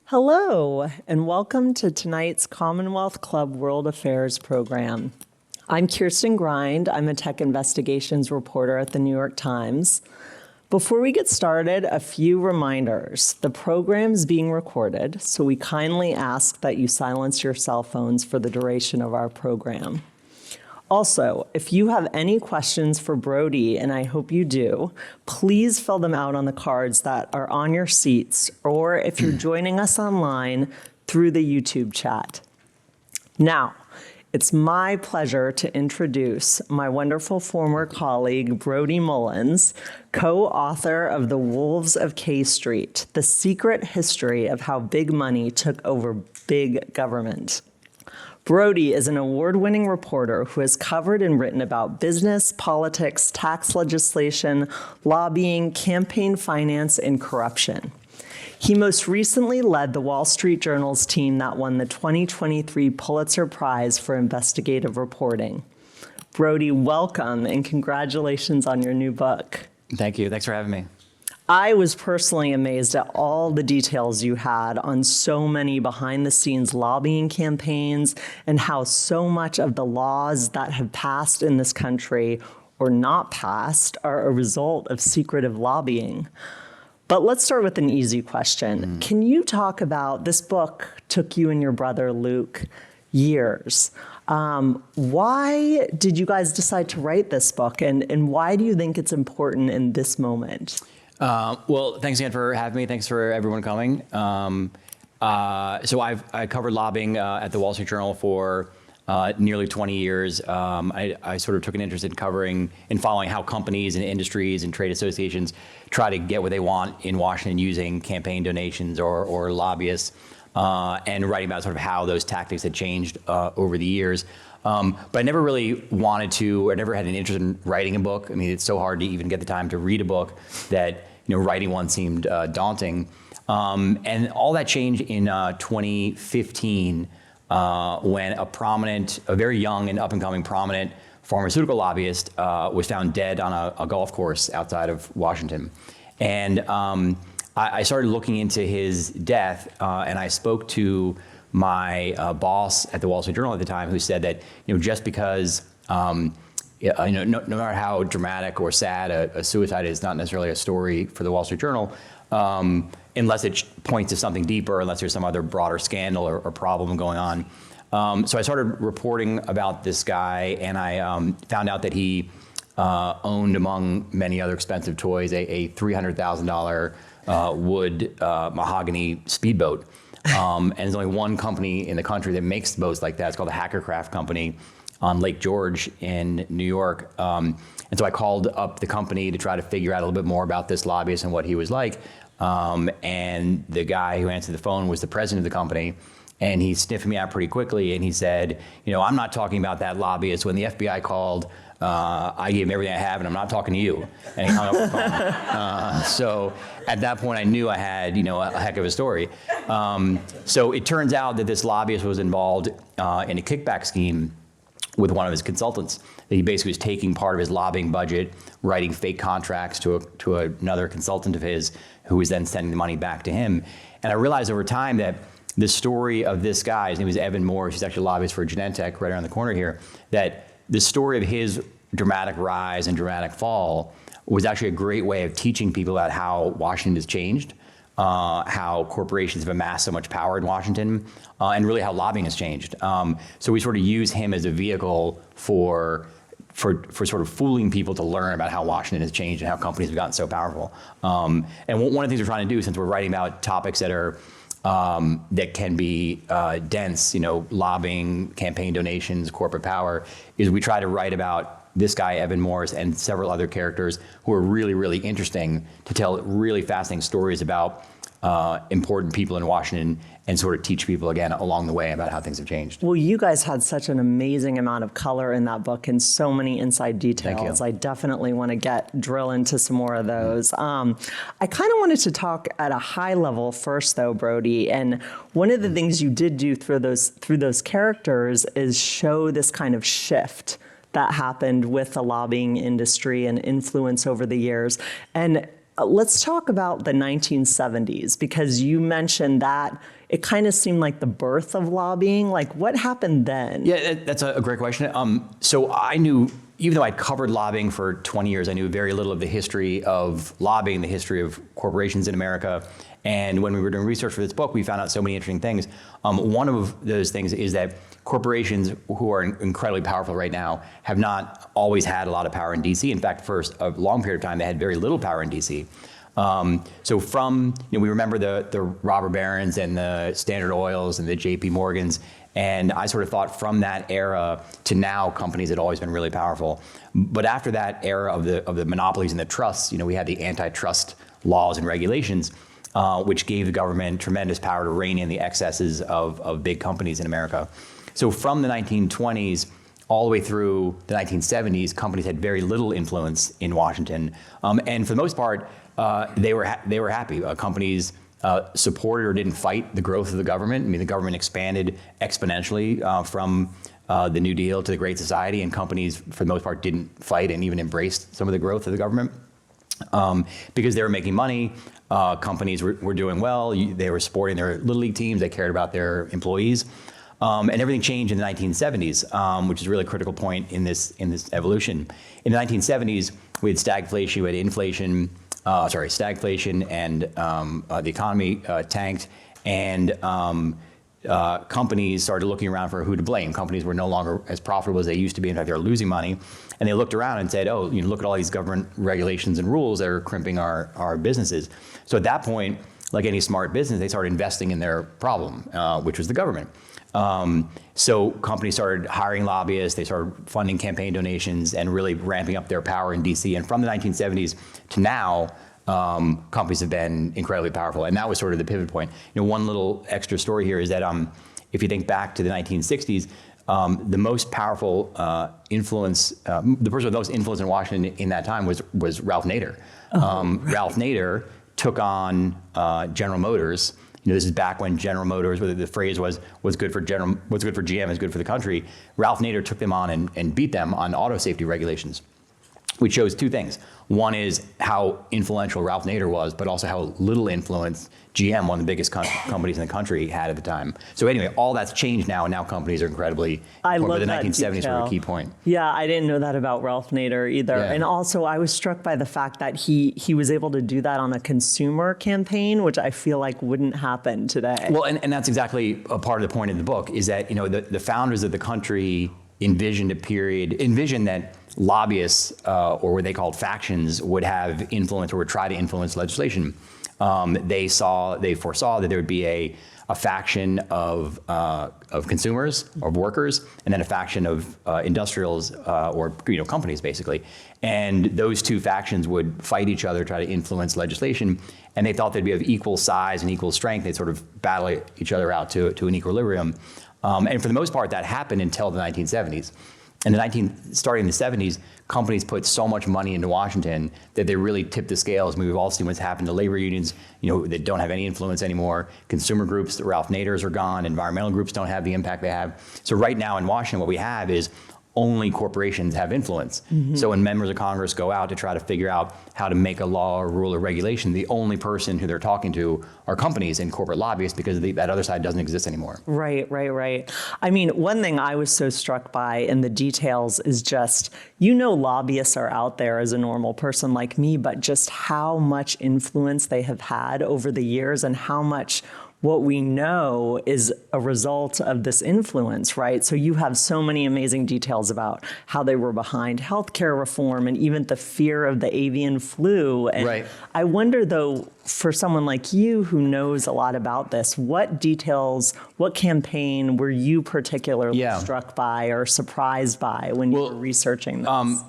Hello, and welcome to tonight's Commonwealth Club World Affairs program. I'm Kirsten Grind. I'm a tech investigations reporter at the New York Times. Before we get started, a few reminders. The program is being recorded, so we kindly ask that you silence your cell phones for the duration of our program. Also, if you have any questions for Brody, and I hope you do, please fill them out on the cards that are on your seats, or if you're joining us online through the YouTube chat. Now, it's my pleasure to introduce my wonderful former colleague, Brody Mullins, co-author of The Wolves of K Street, The Secret History of How Big Money Took Over Big Government. Brody is an award-winning reporter who has covered and written about business, politics, tax legislation, lobbying, campaign finance, and corruption. He most recently led the Wall Street Journal's team that won the 2023 Pulitzer Prize for Investigative Reporting. Brody, welcome and congratulations on your new book. Thank you. Thanks for having me. I was personally amazed at all the details you had on so many behind-the-scenes lobbying campaigns and how so much of the laws that have passed in this country or not passed are a result of secretive lobbying. But let's start with an easy question. Can you talk about, this book took you and your brother Luke years. Why did you guys decide to write this book, and why do you think it's important in this moment? Well, thanks again for having me. Thanks for everyone coming. So I covered lobbying at the Wall Street Journal for nearly 20 years. I sort of took an interest in following how companies and industries and trade associations try to get what they want in Washington using campaign donations or lobbyists, and writing about sort of how those tactics had changed over the years. But I never really wanted to, or never had an interest in writing a book. I mean, it's so hard to even get the time to read a book that, writing one seemed daunting. And all that changed in 2015 when a very young and up-and-coming prominent pharmaceutical lobbyist was found dead on a golf course outside of Washington. And I started looking into his death, and I spoke to my boss at the Wall Street Journal at the time, who said that just because no matter how dramatic or sad a suicide is, not necessarily a story for the Wall Street Journal, unless it points to something deeper, unless there's some other broader scandal or problem going on. So I started reporting about this guy, and I found out that he owned, among many other expensive toys, a $300,000 wood mahogany speedboat. And there's only one company in the country that makes boats like that. It's called the Hackercraft Company on Lake George in New York. And so I called up the company to try to figure out a little bit more about this lobbyist and what he was like. And the guy who answered the phone was the president of the company. And he sniffed me out pretty quickly, and he said, I'm not talking about that lobbyist. When the FBI called, I gave him everything I have, and I'm not talking to you. And he hung up the phone. So at that point, I knew I had, a heck of a story. So it turns out that this lobbyist was involved in a kickback scheme with one of his consultants. That he basically was taking part of his lobbying budget, writing fake contracts to another consultant of his, who was then sending the money back to him. And I realized over time that the story of this guy, his name was Evan Morris, he's actually a lobbyist for Genentech right around the corner here, that the story of his dramatic rise and dramatic fall was actually a great way of teaching people about how Washington has changed, how corporations have amassed so much power in Washington, and really how lobbying has changed. So we sort of use him as a vehicle for sort of fooling people to learn about how Washington has changed and how companies have gotten so powerful. And one of the things we're trying to do, since we're writing about topics that are that can be dense, lobbying, campaign donations, corporate power, is we try to write about this guy, Evan Morris, and several other characters who are really, really interesting to tell really fascinating stories about important people in Washington and sort of teach people again along the way about how things have changed. Well, you guys had such an amazing amount of color in that book and so many inside details. I definitely want to drill into some more of those. I kind of wanted to talk at a high level first, though, Brody. And one of the things you did do through those characters is show this kind of shift that happened with the lobbying industry and influence over the years. And let's talk about the 1970s, because you mentioned that it kind of seemed like the birth of lobbying. Like, what happened then? Yeah, that's a great question. So I knew, even though I'd covered lobbying for 20 years, I knew very little of the history of lobbying, the history of corporations in America. And when we were doing research for this book, we found out so many interesting things. One of those things is that corporations who are incredibly powerful right now have not always had a lot of power in DC. In fact, for a long period of time, they had very little power in DC. So from, we remember the robber barons and the Standard Oils and the JP Morgans, and I sort of thought from that era to now, companies had always been really powerful. But after that era of the monopolies and the trusts, we had the antitrust laws and regulations, which gave the government tremendous power to rein in the excesses of big companies in America. So from the 1920s all the way through the 1970s, companies had very little influence in Washington, and for the most part, they were happy. Companies supported or didn't fight the growth of the government. I mean, the government expanded exponentially from the New Deal to the Great Society, and companies, for the most part, didn't fight and even embraced some of the growth of the government because they were making money. Companies were doing well. They were supporting their little league teams. They cared about their employees. And everything changed in the 1970s, which is a really critical point in this evolution. In the 1970s, we had stagflation, we had inflation, stagflation, and the economy tanked, and companies started looking around for who to blame. Companies were no longer as profitable as they used to be. In fact, they were losing money. And they looked around and said, oh, look at all these government regulations and rules that are crimping our businesses. So at that point, like any smart business, they started investing in their problem, which was the government. So companies started hiring lobbyists, they started funding campaign donations and really ramping up their power in DC. And from the 1970s to now, companies have been incredibly powerful. And that was sort of the pivot point. One little extra story here is that if you think back to the 1960s, the most powerful influence, the person with the most influence in Washington in that time was Ralph Nader. Ralph Nader took on General Motors. This is back when General Motors, whether the phrase was good for GM is good for the country. Ralph Nader took them on and beat them on auto safety regulations, which shows two things. One is how influential Ralph Nader was, but also how little influence GM, one of the biggest companies in the country, had at the time. So anyway, all that's changed now, and now companies are incredibly important. But the 1970s were a key point. Yeah, I didn't know that about Ralph Nader either. Yeah. And also, I was struck by the fact that he was able to do that on a consumer campaign, which I feel like wouldn't happen today. Well, and that's exactly a part of the point of the book, is that the founders of the country envisioned that lobbyists, or what they called factions, would have influence or would try to influence legislation. They foresaw that there would be a faction of consumers, of workers, and then a faction of industrials, or companies, basically. And those two factions would fight each other, try to influence legislation. And they thought they'd be of equal size and equal strength. They'd sort of battle each other out to an equilibrium. And for the most part, that happened until the 1970s. Starting in the 70s, companies put so much money into Washington that they really tipped the scales. I mean, we've all seen what's happened to labor unions, that don't have any influence anymore. Consumer groups, the Ralph Naders are gone. Environmental groups don't have the impact they have. So right now in Washington, what we have is only corporations have influence. Mm-hmm. So when members of Congress go out to try to figure out how to make a law or rule or regulation, the only person who they're talking to are companies and corporate lobbyists, because that other side doesn't exist anymore. Right. I mean, one thing I was so struck by in the details is just, lobbyists are out there as a normal person like me, but just how much influence they have had over the years and how much what we know is a result of this influence, right? So you have so many amazing details about how they were behind healthcare reform and even the fear of the avian flu. And right. I wonder, though, for someone like you who knows a lot about this, what details, what campaign were you particularly struck by or surprised by when you were researching this?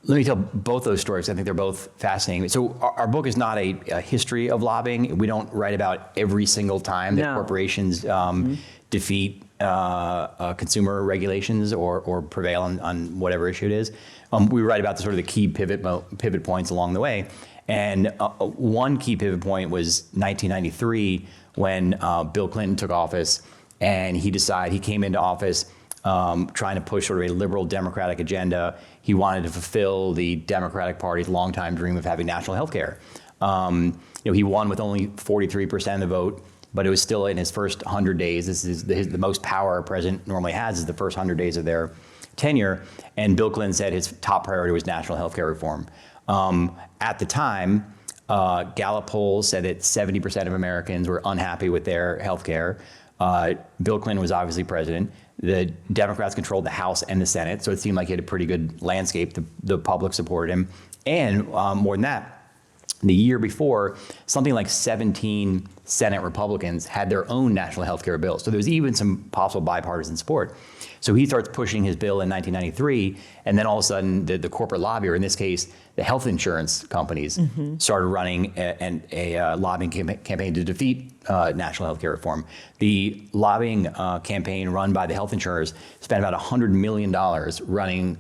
Let me tell both those stories. I think they're both fascinating. So our book is not a history of lobbying. We don't write about every single time that corporations defeat consumer regulations or prevail on whatever issue it is. We write about the key pivot points along the way. And one key pivot point was 1993 when Bill Clinton took office, and he came into office trying to push sort of a liberal democratic agenda. He wanted to fulfill the Democratic Party's longtime dream of having national health care. He won with only 43% of the vote, but it was still in his first 100 days. This is the most power a president normally has, is the first 100 days of their tenure. And Bill Clinton said his top priority was national health care reform. At the time, Gallup polls said that 70% of Americans were unhappy with their health care. Bill Clinton was obviously president. The Democrats controlled the House and the Senate, so it seemed like he had a pretty good landscape. The public supported him. And more than that, the year before, something like 17 Senate Republicans had their own national health care bill. So there was even some possible bipartisan support. So he starts pushing his bill in 1993, and then all of a sudden the corporate lobby, or in this case, the health insurance companies, started running a lobbying campaign to defeat national health care reform. The lobbying campaign run by the health insurers spent about $100 million running,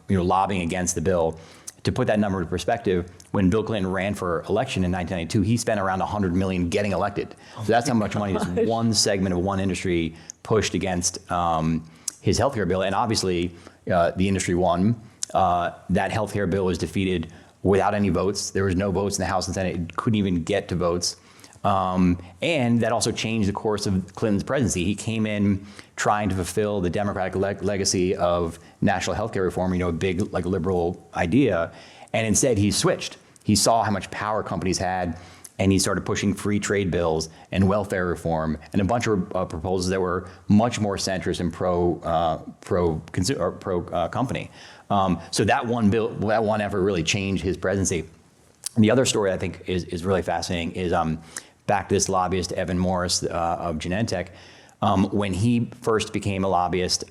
lobbying against the bill. To put that number into perspective, when Bill Clinton ran for election in 1992, he spent around $100 million getting elected. So that's how much money this one segment of one industry pushed against his healthcare bill. And obviously, the industry won. That healthcare bill was defeated without any votes. There was no votes in the House and Senate. It couldn't even get to votes. And that also changed the course of Clinton's presidency. He came in trying to fulfill the Democratic legacy of national health care reform, a big liberal idea. And instead, he switched. He saw how much power companies had, and he started pushing free trade bills and welfare reform and a bunch of proposals that were much more centrist and pro company. So that one effort really changed his presidency. And the other story I think is really fascinating is back to this lobbyist, Evan Morris of Genentech. When he first became a lobbyist,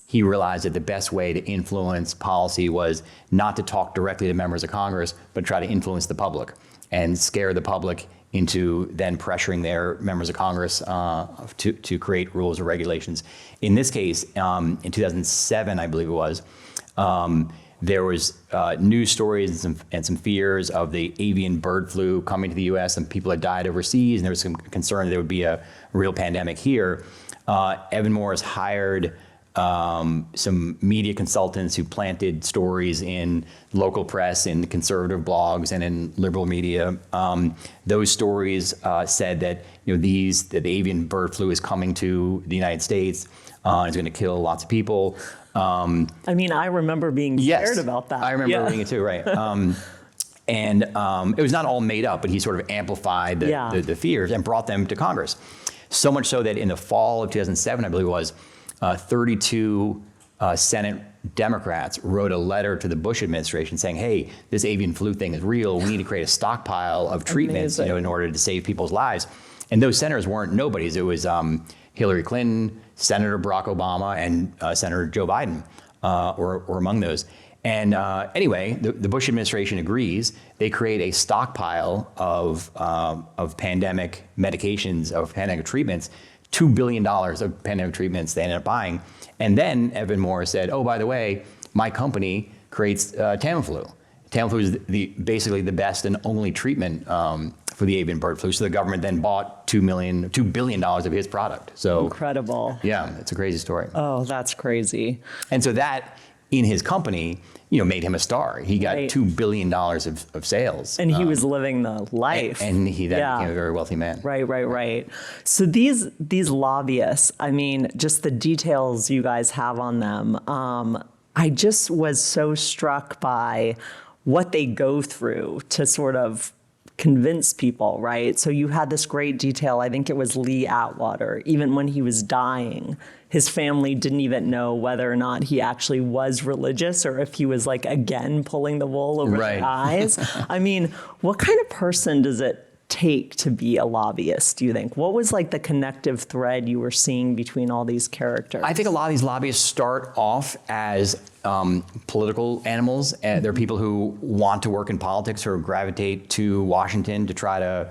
he realized that the best way to influence policy was not to talk directly to members of Congress, but try to influence the public and scare the public into then pressuring their members of Congress to create rules or regulations. In this case, in 2007, I believe it was, there was news stories and some fears of the avian bird flu coming to the U.S. and people had died overseas, and there was some concern that there would be a real pandemic here. Evan Morris hired some media consultants who planted stories in local press, in conservative blogs, and in liberal media. Those stories said that that the avian bird flu is coming to the United States. It's going to kill lots of people. I remember being scared about that. I remember reading it too, right? And it was not all made up, but he sort of amplified the fears and brought them to Congress. So much so that in the fall of 2007, I believe it was, 32 Senate Democrats wrote a letter to the Bush administration saying, hey, this avian flu thing is real. We need to create a stockpile of treatments in order to save people's lives. And those senators weren't nobodies. It was Hillary Clinton, Senator Barack Obama, and Senator Joe Biden were among those. And anyway, the Bush administration agrees. They create a stockpile of pandemic medications, of pandemic treatments, $2 billion of pandemic treatments they ended up buying. And then Evan Morris said, oh, by the way, my company creates Tamiflu. Tamiflu is basically the best and only treatment for the avian bird flu. So the government then bought $2 billion of his product. So incredible. Yeah, it's a crazy story. Oh, that's crazy. And so that, in his company, made him a star. He got $2 billion of sales. And he was living the life. And he then became a very wealthy man. Right. So these lobbyists, just the details you guys have on them, I just was so struck by what they go through to sort of convince people, right? So you had this great detail. I think it was Lee Atwater. Even when he was dying, his family didn't even know whether or not he actually was religious or if he was again pulling the wool over their eyes. What kind of person does it take to be a lobbyist, do you think? What was the connective thread you were seeing between all these characters? I think a lot of these lobbyists start off as political animals. They're people who want to work in politics or gravitate to Washington to try to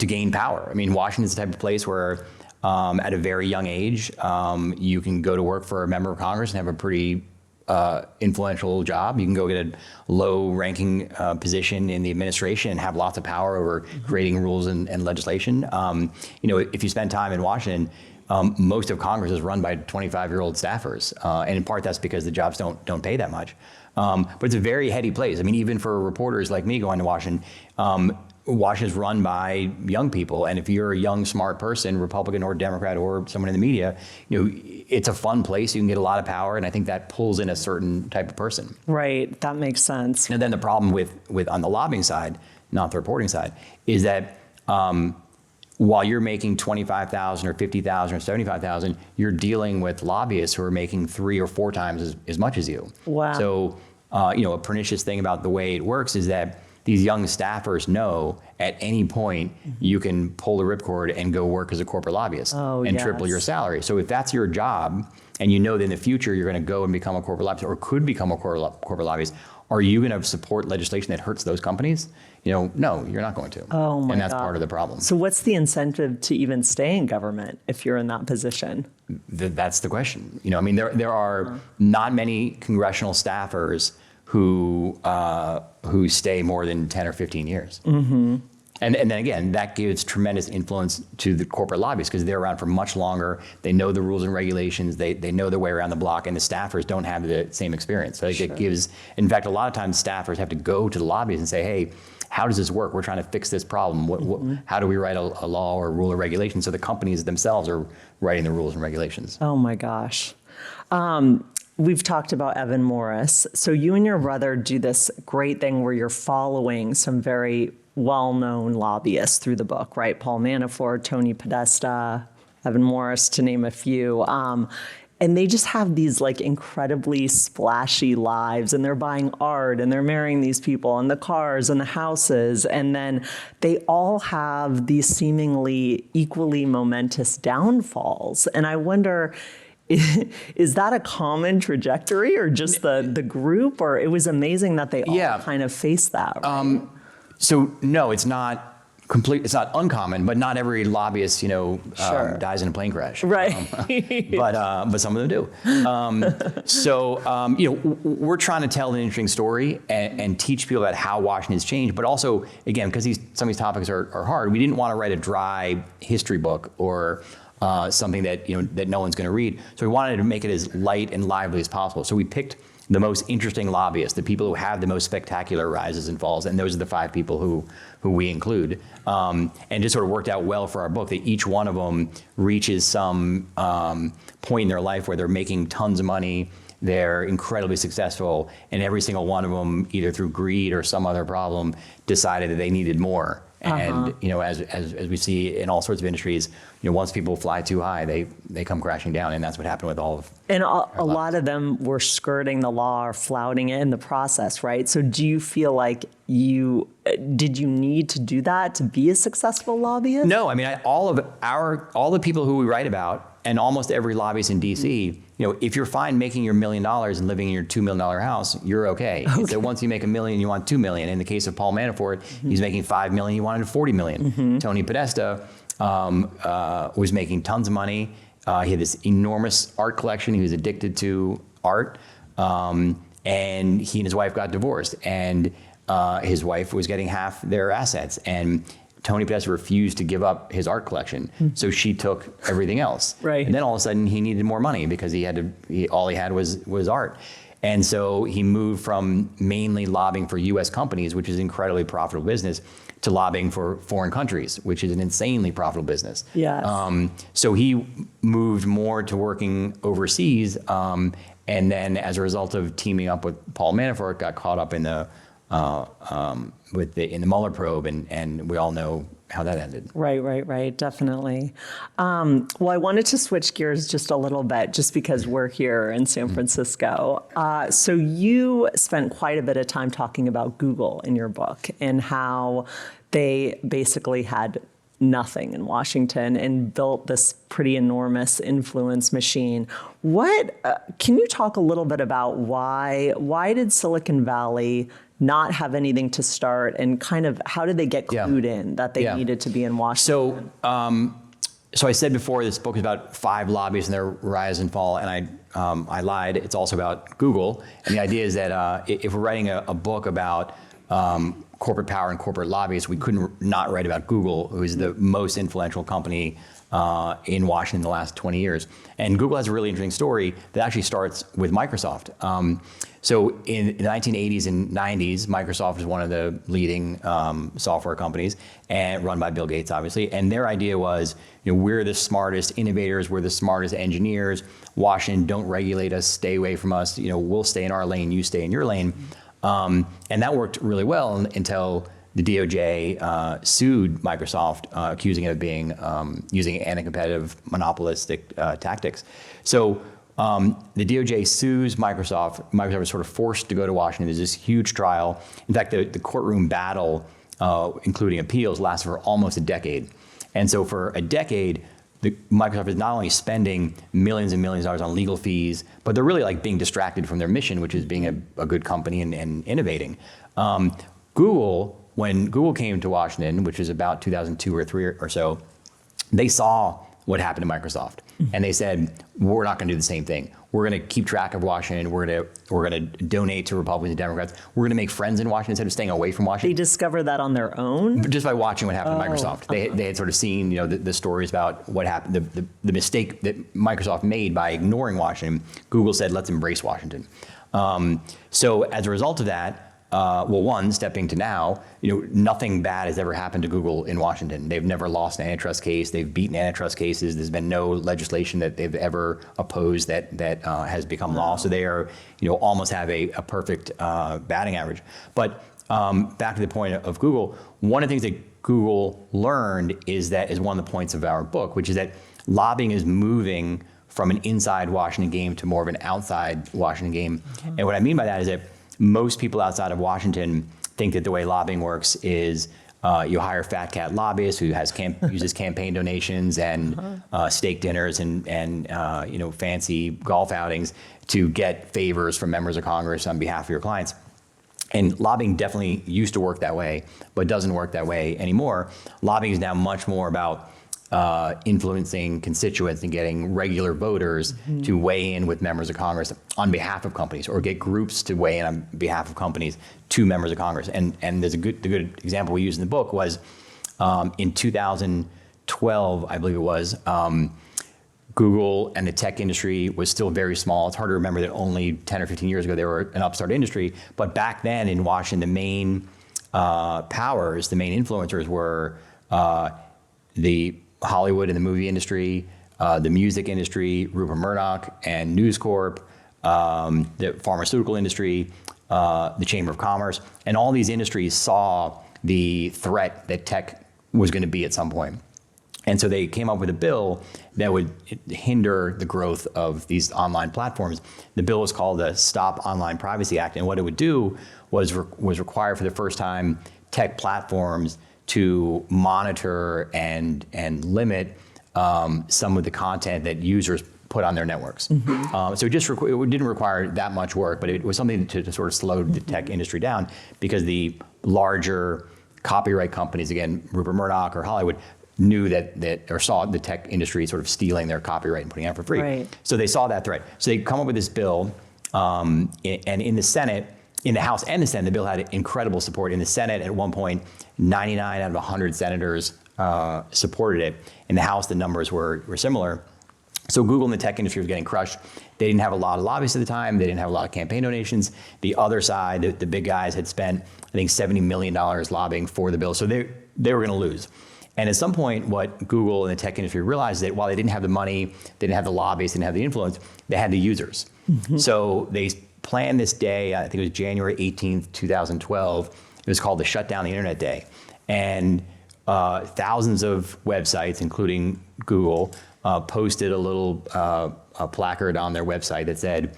gain power. Washington's the type of place where at a very young age, you can go to work for a member of Congress and have a pretty influential job. You can go get a low-ranking position in the administration and have lots of power over creating rules and legislation. If you spend time in Washington, most of Congress is run by 25-year-old staffers, and in part that's because the jobs don't pay that much. But it's a very heady place. I mean, even for reporters like me going to Washington, Washington is run by young people, and if you're a young, smart person, Republican or Democrat or someone in the media, it's a fun place. You can get a lot of power, and I think that pulls in a certain type of person. Right, that makes sense. And then the problem with on the lobbying side, not the reporting side, is that while you're making $25,000 or $50,000 or $75,000, you're dealing with lobbyists who are making 3 or 4 times as much as you. Wow. So, a pernicious thing about the way it works is that these young staffers know at any point you can pull the ripcord and go work as a corporate lobbyist and triple your salary. So if that's your job, and you know that in the future you're going to go and become a corporate lobbyist or could become a corporate lobbyist, are you going to support legislation that hurts those companies? No, you're not going to. Oh my God. And that's part of the problem. So what's the incentive to even stay in government if you're in that position? That's the question. There are not many congressional staffers who stay more than 10 or 15 years. Mm-hmm. And then again, that gives tremendous influence to the corporate lobbyists because they're around for much longer. They know the rules and regulations. They know their way around the block, and the staffers don't have the same experience. So it gives, in fact, a lot of times staffers have to go to the lobbyists and say, hey, how does this work? We're trying to fix this problem. How do we write a law or a rule or regulation? So the companies themselves are writing the rules and regulations. Oh my gosh. We've talked about Evan Morris. So you and your brother do this great thing where you're following some very well-known lobbyists through the book, right? Paul Manafort, Tony Podesta, Evan Morris, to name a few. And they just have these incredibly splashy lives, and they're buying art, and they're marrying these people, and the cars and the houses, and then they all have these seemingly equally momentous downfalls. And I wonder, is that a common trajectory or just the group? Or it was amazing that they all kind of faced that, right? So no, it's not complete. It's not uncommon, but not every lobbyist, dies in a plane crash. Right. But some of them do. We're trying to tell an interesting story and teach people about how Washington's changed. But also, again, because some of these topics are hard, we didn't want to write a dry history book or something that that no one's going to read. So we wanted to make it as light and lively as possible. So we picked the most interesting lobbyists, the people who have the most spectacular rises and falls, and those are the 5 people who we include. And just sort of worked out well for our book that each one of them reaches some point in their life where they're making tons of money, they're incredibly successful, and every single one of them, either through greed or some other problem, decided that they needed more. And as we see in all sorts of industries, once people fly too high, they come crashing down, and that's what happened with all of. And a lot of them were skirting the law or flouting it in the process, right? So do you feel like did you need to do that to be a successful lobbyist? No, I mean all the people who we write about, and almost every lobbyist in DC, if you're fine making your $1 million and living in your $2 million house, you're okay. So once you make $1 million, you want $2 million. In the case of Paul Manafort, he's making $5 million, he wanted $40 million. Tony Podesta was making tons of money. He had this enormous art collection. He was addicted to art, and he and his wife got divorced. And his wife was getting half their assets, and Tony Podesta refused to give up his art collection, so she took everything else. Right. And then all of a sudden he needed more money because all he had was art. And so he moved from mainly lobbying for U.S. companies, which is an incredibly profitable business, to lobbying for foreign countries, which is an insanely profitable business. Yes. So he moved more to working overseas, and then as a result of teaming up with Paul Manafort, got caught up in the in the Mueller probe, and we all know how that ended. Right, definitely. Well, I wanted to switch gears just a little bit, just because we're here in San Francisco. So you spent quite a bit of time talking about Google in your book and how they basically had nothing in Washington and built this pretty enormous influence machine. Can you talk a little bit about why did Silicon Valley not have anything to start, and kind of how did they get clued in that they needed to be in Washington? So So I said before, this book is about 5 lobbyists and their rise and fall, and I lied. It's also about Google. And the idea is that if we're writing a book about corporate power and corporate lobbyists, we couldn't not write about Google, who is the most influential company in Washington in the last 20 years. And Google has a really interesting story that actually starts with Microsoft. So in the 1980s and 90s, Microsoft was one of the leading software companies, and run by Bill Gates, obviously. And their idea was, we're the smartest innovators, we're the smartest engineers. Washington, don't regulate us, stay away from us. We'll stay in our lane, you stay in your lane. And that worked really well until the DOJ sued Microsoft, accusing it of being using anti-competitive monopolistic tactics. So the DOJ sues Microsoft. Microsoft was sort of forced to go to Washington. There's this huge trial. In fact, the courtroom battle, including appeals, lasted for almost a decade. And so for a decade, Microsoft is not only spending millions and millions of dollars on legal fees, but they're really like being distracted from their mission, which is being a good company and innovating. Google, when Google came to Washington, which was about 2002 or 3 or so, they saw what happened to Microsoft, and they said, we're not going to do the same thing. We're going to keep track of Washington. We're going to donate to Republicans and Democrats. We're going to make friends in Washington instead of staying away from Washington. They discovered that on their own? Just by watching what happened to Microsoft. They had sort of seen, the stories about what happened, the mistake that Microsoft made by ignoring Washington. Google said, let's embrace Washington. So as a result of that, one, stepping to now, nothing bad has ever happened to Google in Washington. They've never lost an antitrust case. They've beaten antitrust cases. There's been no legislation that they've ever opposed that has become law. So they are, almost have a perfect batting average. But back to the point of Google, one of the things that Google learned is one of the points of our book, which is that lobbying is moving from an inside Washington game to more of an outside Washington game. Okay. And what I mean by that is that most people outside of Washington think that the way lobbying works is you hire fat cat lobbyists who uses campaign donations and steak dinners and fancy golf outings to get favors from members of Congress on behalf of your clients. And lobbying definitely used to work that way, but doesn't work that way anymore. Lobbying is now much more about influencing constituents and getting regular voters to weigh in with members of Congress on behalf of companies, or get groups to weigh in on behalf of companies to members of Congress. And there's the good example we used in the book was in 2012, I believe it was, Google and the tech industry was still very small. It's hard to remember that only 10 or 15 years ago they were an upstart industry. But back then in Washington, the main powers, the main influencers were the Hollywood and the movie industry, the music industry, Rupert Murdoch and News Corp, the pharmaceutical industry, the Chamber of Commerce, and all these industries saw the threat that tech was going to be at some point. And so they came up with a bill that would hinder the growth of these online platforms. The bill was called the Stop Online Privacy Act, and what it would do was require for the first time tech platforms to monitor and limit some of the content that users put on their networks. So it didn't require that much work, but it was something to sort of slow the tech industry down, because the larger copyright companies, again, Rupert Murdoch or Hollywood, knew that or saw the tech industry sort of stealing their copyright and putting it out for free. Right. So they saw that threat. So they come up with this bill, and in the Senate, in the House and the Senate, the bill had incredible support. In the Senate, at one point, 99 out of 100 senators supported it. In the House, the numbers were similar. So Google and the tech industry was getting crushed. They didn't have a lot of lobbyists at the time. They didn't have a lot of campaign donations. The other side, the big guys, had spent, I think, $70 million lobbying for the bill. So they were going to lose. And at some point, what Google and the tech industry realized is that while they didn't have the money, they didn't have the lobbyists, they didn't have the influence, they had the users. So they planned this day, I think it was January 18th, 2012. It was called the Shut Down the Internet Day. And thousands of websites, including Google, posted a little a placard on their website that said,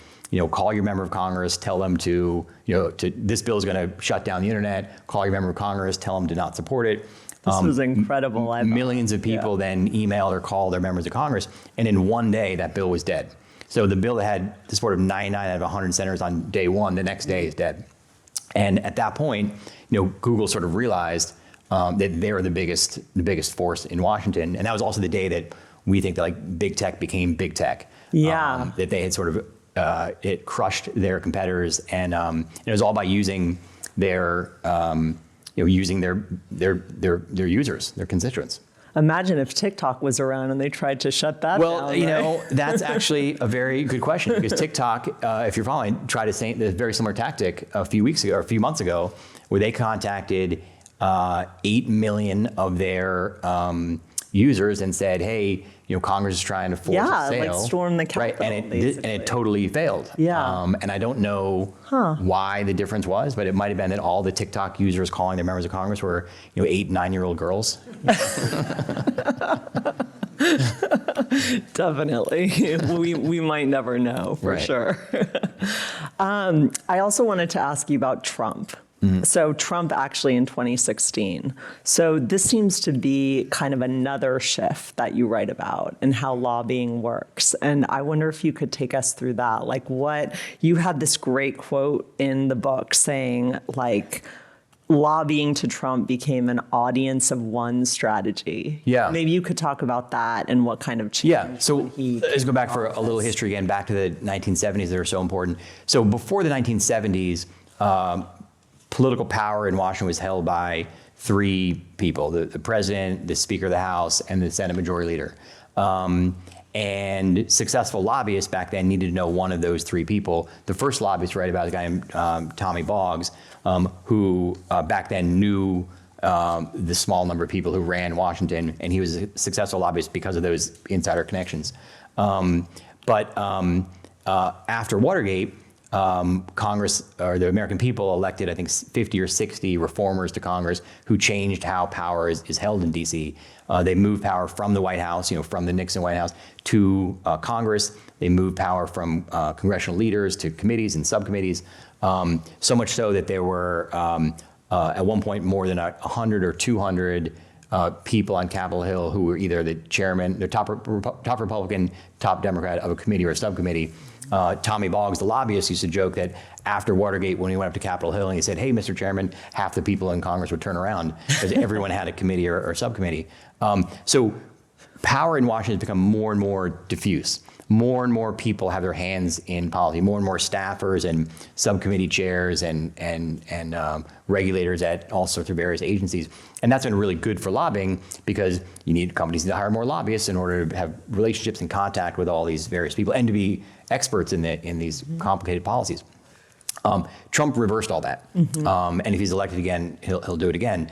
call your member of Congress, tell them to this bill is going to shut down the internet. Call your member of Congress, tell them to not support it. This was incredible. Millions of people then emailed or called their members of Congress, and in one day that bill was dead. So the bill that had the support of 99 out of 100 senators on day one, the next day is dead. And at that point, Google sort of realized that they're the biggest force in Washington. And that was also the day that we think that like big tech became big tech. Yeah. That they had sort of, it crushed their competitors, and it was all by using their, using their users, their constituents. Imagine if TikTok was around and they tried to shut that down. Well, that's actually a very good question, because TikTok, if you're following, tried a very similar tactic a few months ago, where they contacted 8 million of their users and said, "Hey, Congress is trying to force a sale." Like storm the Capitol, right? And it totally failed. Yeah. And I don't know why the difference was, but it might have been that all the TikTok users calling their members of Congress were 8, 9-year-old girls. Definitely. We might never know for sure. I also wanted to ask you about Trump. So Trump actually in 2016. So this seems to be kind of another shift that you write about and how lobbying works. And I wonder if you could take us through that. Like you had this great quote in the book saying like, lobbying to Trump became an audience of one strategy. Yeah. Maybe you could talk about that and what kind of change. Yeah. So let's go back for a little history again, back to the 1970s that are so important. So before the 1970s, political power in Washington was held by 3 people: the president, the Speaker of the House, and the Senate Majority Leader. And successful lobbyists back then needed to know one of those 3 people. The first lobbyist, right, about a guy named Tommy Boggs, who back then knew the small number of people who ran Washington, and he was a successful lobbyist because of those insider connections. But after Watergate, Congress, or the American people, elected, I think, 50 or 60 reformers to Congress who changed how power is held in D.C. They moved power from the White House, from the Nixon White House, to Congress. They moved power from congressional leaders to committees and subcommittees, so much so that there were, at one point, more than 100 or 200 people on Capitol Hill who were either the chairman, the top Republican, top Democrat of a committee or a subcommittee. Tommy Boggs, the lobbyist, used to joke that after Watergate, when he went up to Capitol Hill and he said, "Hey, Mr. Chairman," half the people in Congress would turn around because everyone had a committee or subcommittee. So power in Washington has become more and more diffuse. More and more people have their hands in policy. More and more staffers and subcommittee chairs and regulators at all sorts of various agencies. And that's been really good for lobbying, because you need companies to hire more lobbyists in order to have relationships and contact with all these various people and to be experts in these complicated policies. Trump reversed all that. And if he's elected again, he'll do it again.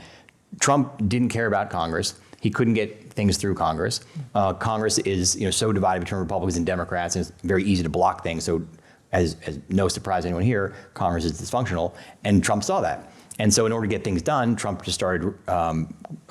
Trump didn't care about Congress. He couldn't get things through Congress. Congress is so divided between Republicans and Democrats, and it's very easy to block things. So as no surprise to anyone here, Congress is dysfunctional, and Trump saw that. And so in order to get things done, Trump just started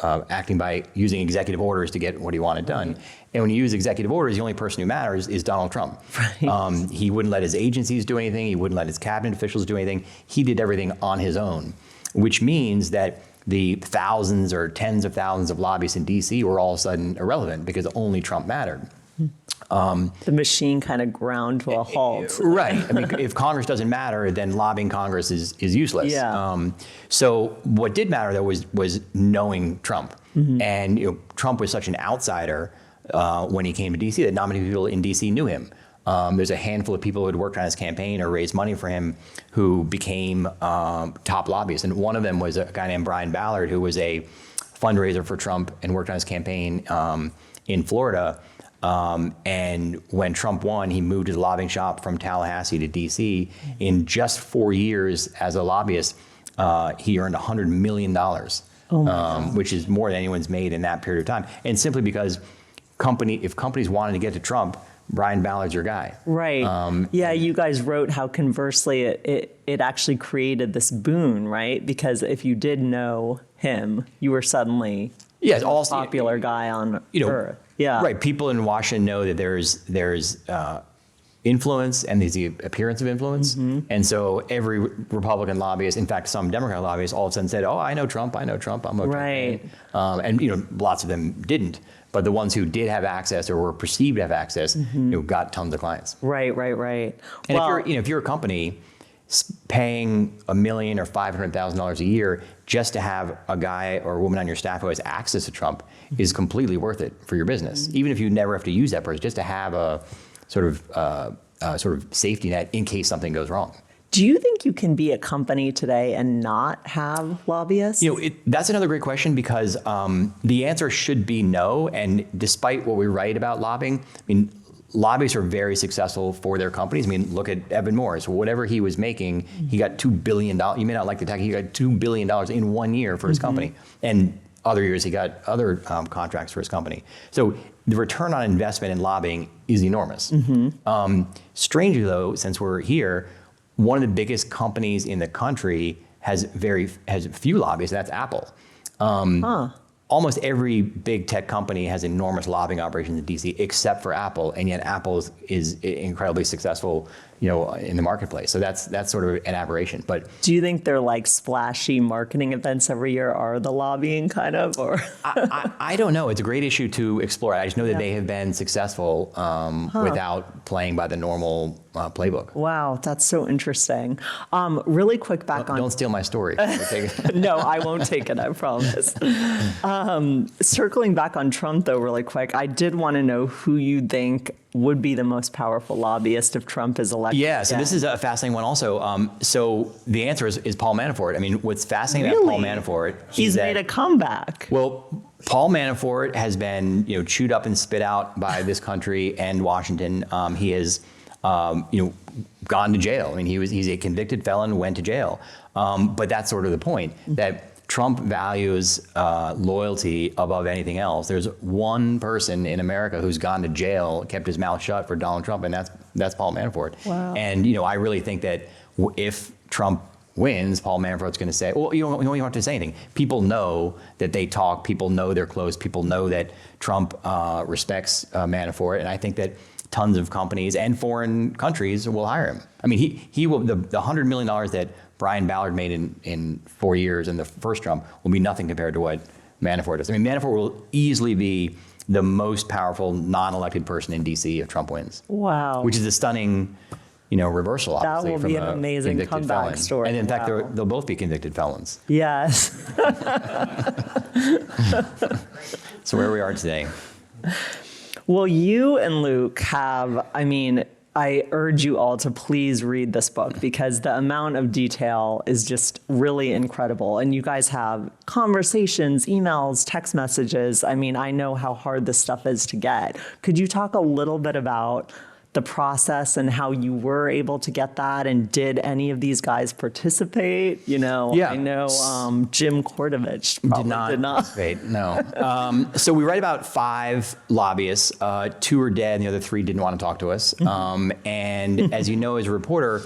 acting by using executive orders to get what he wanted done. And when you use executive orders, the only person who matters is Donald Trump. Right. He wouldn't let his agencies do anything. He wouldn't let his cabinet officials do anything. He did everything on his own, which means that the thousands or tens of thousands of lobbyists in D.C. were all of a sudden irrelevant because only Trump mattered. The machine kind of ground to a halt. Right. I mean, if Congress doesn't matter, then lobbying Congress is useless. Yeah. So what did matter, though, was knowing Trump. And Trump was such an outsider when he came to D.C. that not many people in D.C. knew him. There's a handful of people who had worked on his campaign or raised money for him who became top lobbyists. And one of them was a guy named Brian Ballard, who was a fundraiser for Trump and worked on his campaign in Florida. And when Trump won, he moved his lobbying shop from Tallahassee to D.C. In just 4 years as a lobbyist, he earned $100 million, which is more than anyone's made in that period of time. And simply because if companies wanted to get to Trump, Brian Ballard's your guy. Right. Yeah, you guys wrote how conversely it actually created this boon, right? Because if you did know him, you were suddenly a popular guy on Earth. Yeah. Right. People in Washington know that there's influence and there's the appearance of influence. And so every Republican lobbyist, in fact, some Democrat lobbyists, all of a sudden said, "Oh, I know Trump. I'm okay." Right. And lots of them didn't. But the ones who did have access or were perceived to have access, got tons of clients. Right. And if you're a company, paying $1 million or $500,000 a year just to have a guy or a woman on your staff who has access to Trump is completely worth it for your business. Even if you never have to use that person, just to have a sort of safety net in case something goes wrong. Do you think you can be a company today and not have lobbyists? That's another great question because the answer should be no. And despite what we write about lobbying, lobbyists are very successful for their companies. Look at Evan Morris. Whatever he was making, he got $2 billion. You may not like the tech, he got $2 billion in 1 year for his company. And other years, he got other contracts for his company. So the return on investment in lobbying is enormous. Strangely, though, since we're here, one of the biggest companies in the country has few lobbyists, and that's Apple. Almost every big tech company has enormous lobbying operations in DC, except for Apple, and yet Apple is incredibly successful, in the marketplace. So that's sort of an aberration. But do you think they're like splashy marketing events every year are the lobbying kind of, or? I don't know. It's a great issue to explore. I just know that they have been successful without playing by the normal playbook. Wow, that's so interesting. Really quick back on. Don't steal my story. No, I won't take it, I promise. Circling back on Trump, though, really quick, I did want to know who you think would be the most powerful lobbyist if Trump is elected. Yeah, so this is a fascinating one also. So the answer is Paul Manafort. What's fascinating about Paul Manafort He's made a comeback. Well, Paul Manafort has been chewed up and spit out by this country and Washington. He has gone to jail. He's a convicted felon, went to jail. But that's sort of the point, that Trump values loyalty above anything else. There's one person in America who's gone to jail, kept his mouth shut for Donald Trump, and that's Paul Manafort. Wow. And I really think that if Trump wins, Paul Manafort's going to say, well, you don't even have to say anything. People know that they talk. People know they're close. People know that Trump respects Manafort, and I think that tons of companies and foreign countries will hire him. He will. The $100 million that Brian Ballard made in 4 years in the first Trump will be nothing compared to what Manafort does. Manafort will easily be the most powerful non-elected person in DC if Trump wins. Wow. Which is a stunning, reversal, obviously. That will be an amazing comeback story. And in fact, they'll both be convicted felons. Yes. So where we are today. Well, you and Luke have, I urge you all to please read this book because the amount of detail is just really incredible. And you guys have conversations, emails, text messages. I know how hard this stuff is to get. Could you talk a little bit about the process and how you were able to get that? And did any of these guys participate? Yeah. I know Jim Kordovich probably did not participate. No. So we write about 5 lobbyists. 2 are dead, and the other 3 didn't want to talk to us. And as you know, as a reporter,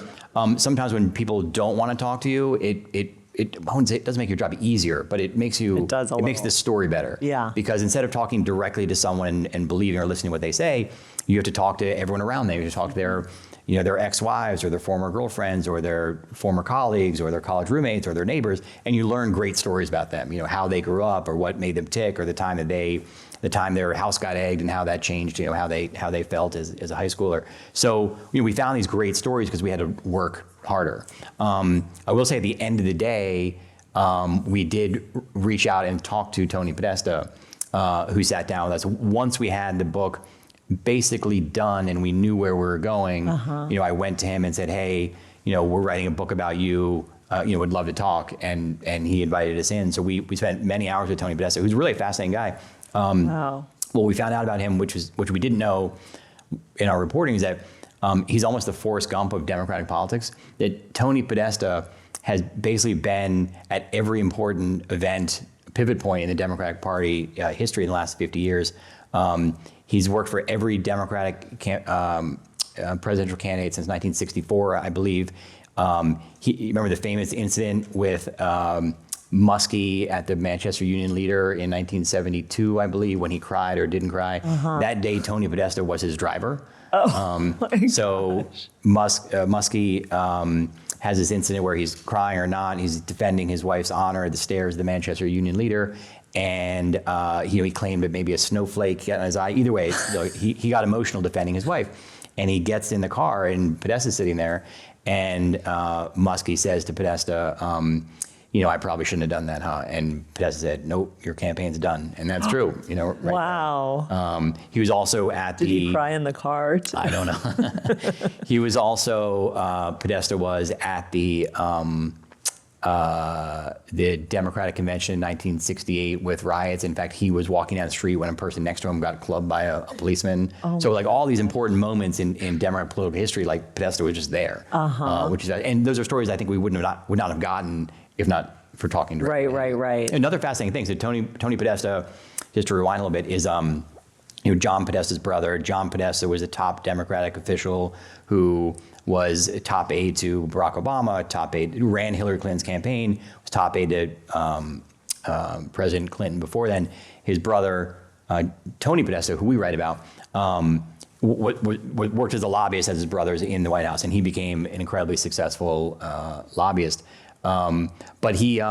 sometimes when people don't want to talk to you, it doesn't make your job easier, but it makes the story better. Yeah. Because instead of talking directly to someone and believing or listening to what they say, you have to talk to everyone around them. You have to talk to their ex-wives or their former girlfriends or their former colleagues or their college roommates or their neighbors, and you learn great stories about them. How they grew up or what made them tick or the time their house got egged and how that changed. How they felt as a high schooler. So we found these great stories because we had to work harder. I will say at the end of the day, we did reach out and talk to Tony Podesta, who sat down with us. Once we had the book basically done and we knew where we were going, I went to him and said, hey, we're writing a book about you, would love to talk. And he invited us in. So we spent many hours with Tony Podesta, who's really a fascinating guy. Wow. What we found out about him, which we didn't know in our reporting, is that he's almost the Forrest Gump of Democratic politics, that Tony Podesta has basically been at every important event, pivot point in the Democratic Party history in the last 50 years. He's worked for every Democratic presidential candidate since 1964, I believe. Remember the famous incident with Muskie at the Manchester Union Leader in 1972, I believe, when he cried or didn't cry. That day, Tony Podesta was his driver. So Muskie has this incident where he's crying or not. He's defending his wife's honor at the stairs of the Manchester Union Leader. And he claimed that maybe a snowflake got in his eye. Either way, he got emotional defending his wife. And he gets in the car, and Podesta's sitting there, and Muskie says to Podesta, I probably shouldn't have done that, huh? And Podesta said, nope, your campaign's done. And that's true, right Wow. there. He was also at Did he cry in the car? I don't know. He was also, Podesta was at the Democratic Convention in 1968 with riots. In fact, he was walking down the street when a person next to him got clubbed by a policeman. So like all these important moments in Democratic political history, like Podesta was just there. And those are stories I think we would not have gotten if not for talking to him. Right. Another fascinating thing, so Tony Podesta, just to rewind a little bit, is John Podesta's brother. John Podesta was a top Democratic official who was a top aide to Barack Obama, top aide, who ran Hillary Clinton's campaign, was top aide to President Clinton before then. His brother, Tony Podesta, who we write about, worked as a lobbyist as his brothers in the White House, and he became an incredibly successful lobbyist. But he,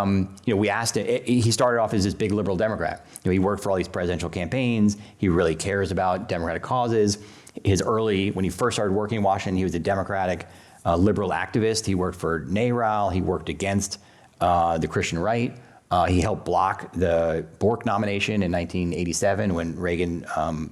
we asked him, he started off as this big liberal Democrat. He worked for all these presidential campaigns. He really cares about Democratic causes. When he first started working in Washington, he was a Democratic liberal activist. He worked for NARAL. He worked against the Christian right. He helped block the Bork nomination in 1987 when Reagan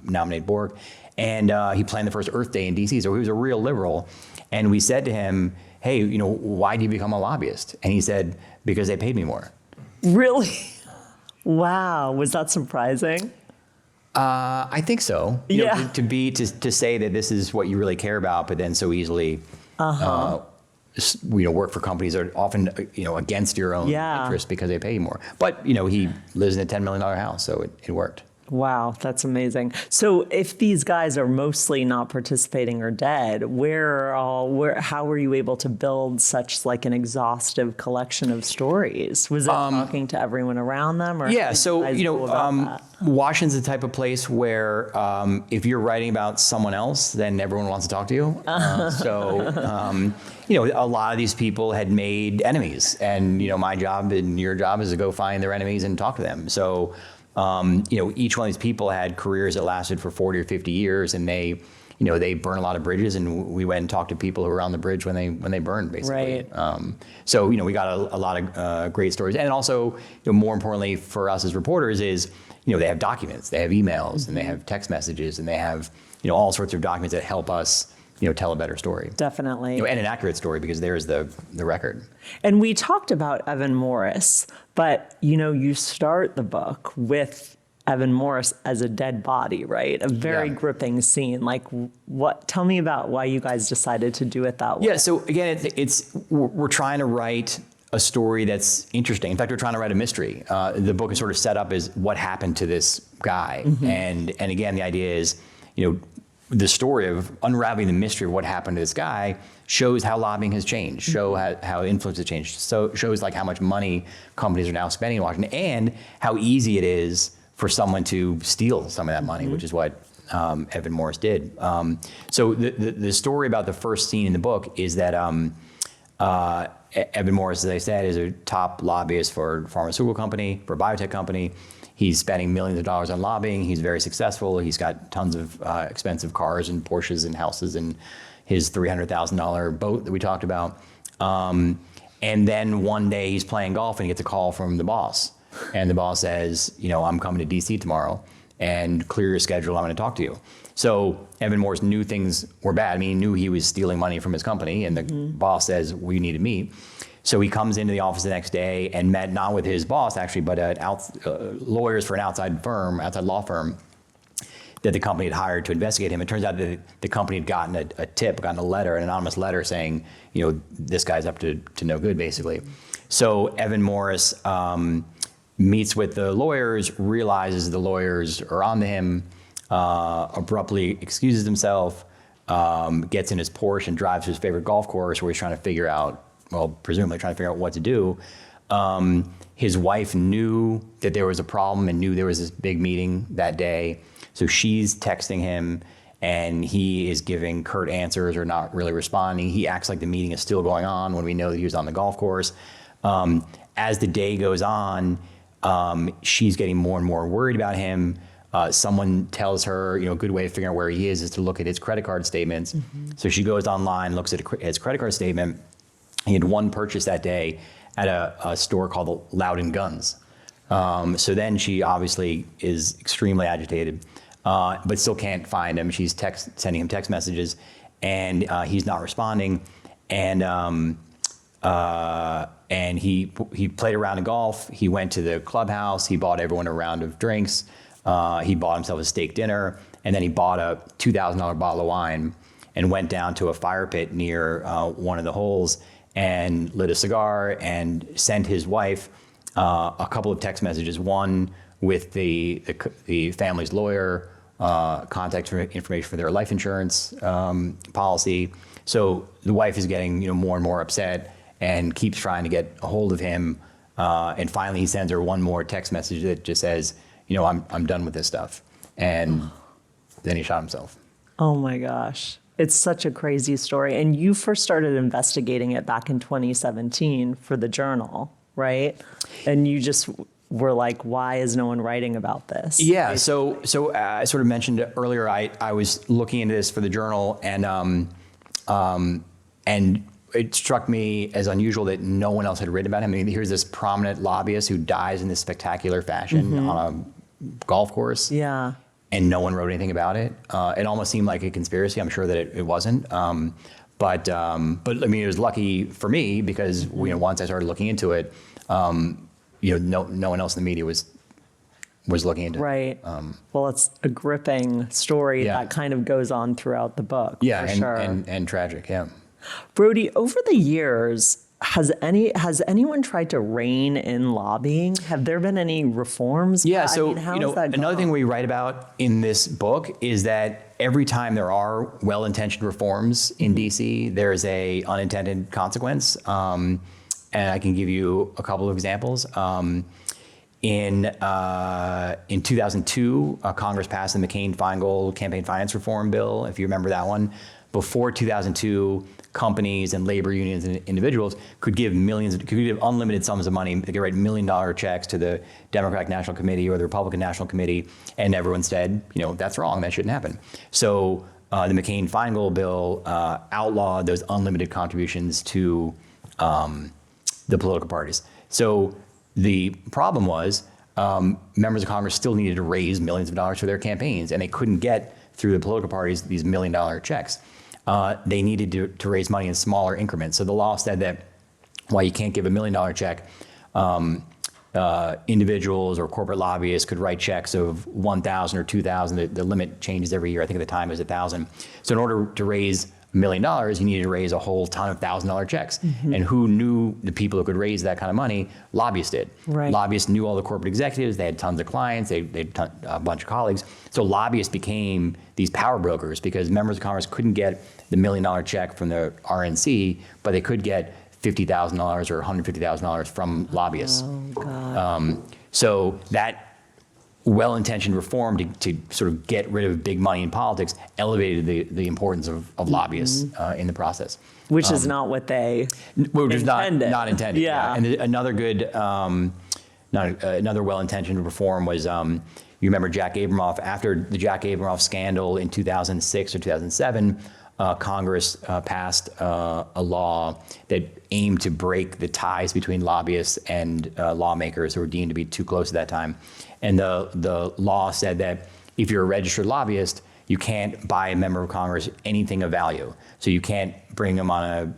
nominated Bork. And he planned the first Earth Day in D.C., so he was a real liberal. And we said to him, hey, why do you become a lobbyist? And he said, because they paid me more. Really? Wow. Was that surprising? I think so. To say that this is what you really care about, but then so easily, work for companies that are often, against your own interest because they pay you more. But, he lives in a $10 million house, so it worked. Wow, that's amazing. So if these guys are mostly not participating or dead, how were you able to build such like an exhaustive collection of stories? Was it talking to everyone around them? Or Washington's the type of place where if you're writing about someone else, then everyone wants to talk to you. A lot of these people had made enemies, and my job and your job is to go find their enemies and talk to them. So. Each one of these people had careers that lasted for 40 or 50 years, and they burn a lot of bridges, and we went and talked to people who were on the bridge when they burned, basically. Right. We got a lot of great stories, and also, more importantly for us as reporters is, they have documents, they have emails, and they have text messages, and they have, all sorts of documents that help us, tell a better story. Definitely. And an accurate story, because there's the record. And we talked about Evan Morris, but, you start the book with Evan Morris as a dead body, right? A very gripping scene. Like, tell me about why you guys decided to do it that way. Yeah, so again, we're trying to write a story that's interesting. In fact, we're trying to write a mystery. The book is sort of set up as what happened to this guy. And again, the idea is, the story of unraveling the mystery of what happened to this guy shows how lobbying has changed, show how influence has changed, so shows like how much money companies are now spending in Washington, and how easy it is for someone to steal some of that money, which is what Evan Morris did. So the story about the first scene in the book is that Evan Morris, as I said, is a top lobbyist for a pharmaceutical company, for a biotech company. He's spending millions of dollars on lobbying. He's very successful. He's got tons of expensive cars and Porsches and houses and his $300,000 boat that we talked about. And then one day he's playing golf and he gets a call from the boss. And the boss says, I'm coming to DC tomorrow and clear your schedule. I'm going to talk to you. So Evan Morris knew things were bad. I mean, he knew he was stealing money from his company, and the boss says, we need to meet. So he comes into the office the next day and met not with his boss, actually, but lawyers for an outside law firm that the company had hired to investigate him. It turns out that the company had gotten an anonymous letter saying, this guy's up to no good, basically. So Evan Morris meets with the lawyers, realizes the lawyers are on to him, abruptly excuses himself, gets in his Porsche and drives to his favorite golf course where he's trying to figure out, presumably trying to figure out what to do. His wife knew that there was a problem and knew there was this big meeting that day. So she's texting him, and he is giving curt answers or not really responding. He acts like the meeting is still going on when we know that he was on the golf course. As the day goes on, she's getting more and more worried about him. someone tells her, a good way of figuring out where he is to look at his credit card statements. So she goes online, looks at his credit card statement. He had one purchase that day at a store called Loud & Guns. So then she obviously is extremely agitated, but still can't find him. She's sending him text messages, and he's not responding. And he played a round of golf. He went to the clubhouse. He bought everyone a round of drinks. He bought himself a steak dinner, and then he bought a $2,000 bottle of wine and went down to a fire pit near one of the holes and lit a cigar and sent his wife a couple of text messages, one with the family's lawyer, contact information for their life insurance policy. So the wife is getting more and more upset and keeps trying to get a hold of him. And finally, he sends her one more text message that just says, I'm done with this stuff. And then he shot himself. Oh my gosh. It's such a crazy story. And you first started investigating it back in 2017 for the Journal, right? And you just were like, why is no one writing about this? Yeah. So I sort of mentioned earlier, I was looking into this for the Journal, and it struck me as unusual that no one else had written about him. I mean, here's this prominent lobbyist who dies in this spectacular fashion on a golf course. Yeah. And no one wrote anything about it. It almost seemed like a conspiracy. I'm sure that it wasn't. But I mean, it was lucky for me because once I started looking into it, no one else in the media was looking into it. Right. Well, it's a gripping story that kind of goes on throughout the book. Yeah, for and, sure. and tragic. Yeah. Brody, over the years, has anyone tried to rein in lobbying? Have there been any reforms? Yeah, I mean, how has that another gone? thing we write about in this book is that every time there are well-intentioned reforms in DC, there's a unintended consequence. And I can give you a couple of examples. In 2002, Congress passed the McCain-Feingold campaign finance reform bill, if you remember that one. Before 2002, companies and labor unions and individuals could give unlimited sums of money. They could write $1 million checks to the Democratic National Committee or the Republican National Committee, and everyone said, that's wrong, that shouldn't happen. So the McCain-Feingold bill outlawed those unlimited contributions to the political parties. So the problem was members of Congress still needed to raise millions of dollars for their campaigns, and they couldn't get through the political parties these $1 million checks. They needed to raise money in smaller increments. So the law said that while you can't give $1 million check, individuals or corporate lobbyists could write checks of $1,000 or $2,000. The limit changes every year. I think at the time it was $1,000. So in order to raise $1 million, you needed to raise a whole ton of $1,000 checks. And who knew the people who could raise that kind of money? Lobbyists did. Right. Lobbyists knew all the corporate executives. They had tons of clients. They had a bunch of colleagues. So lobbyists became these power brokers because members of Congress couldn't get the $1 million check from the RNC, but they could get $50,000 or $150,000 from lobbyists. Oh, God. So that well-intentioned reform to sort of get rid of big money in politics elevated the importance of lobbyists in the process. Which is not what they Which is intended. not intended. Yeah. And another good, another well-intentioned reform was, you remember Jack Abramoff, after the Jack Abramoff scandal in 2006 or 2007, Congress passed a law that aimed to break the ties between lobbyists and lawmakers who were deemed to be too close at that time. And the law said that if you're a registered lobbyist, you can't buy a member of Congress anything of value. So you can't bring them on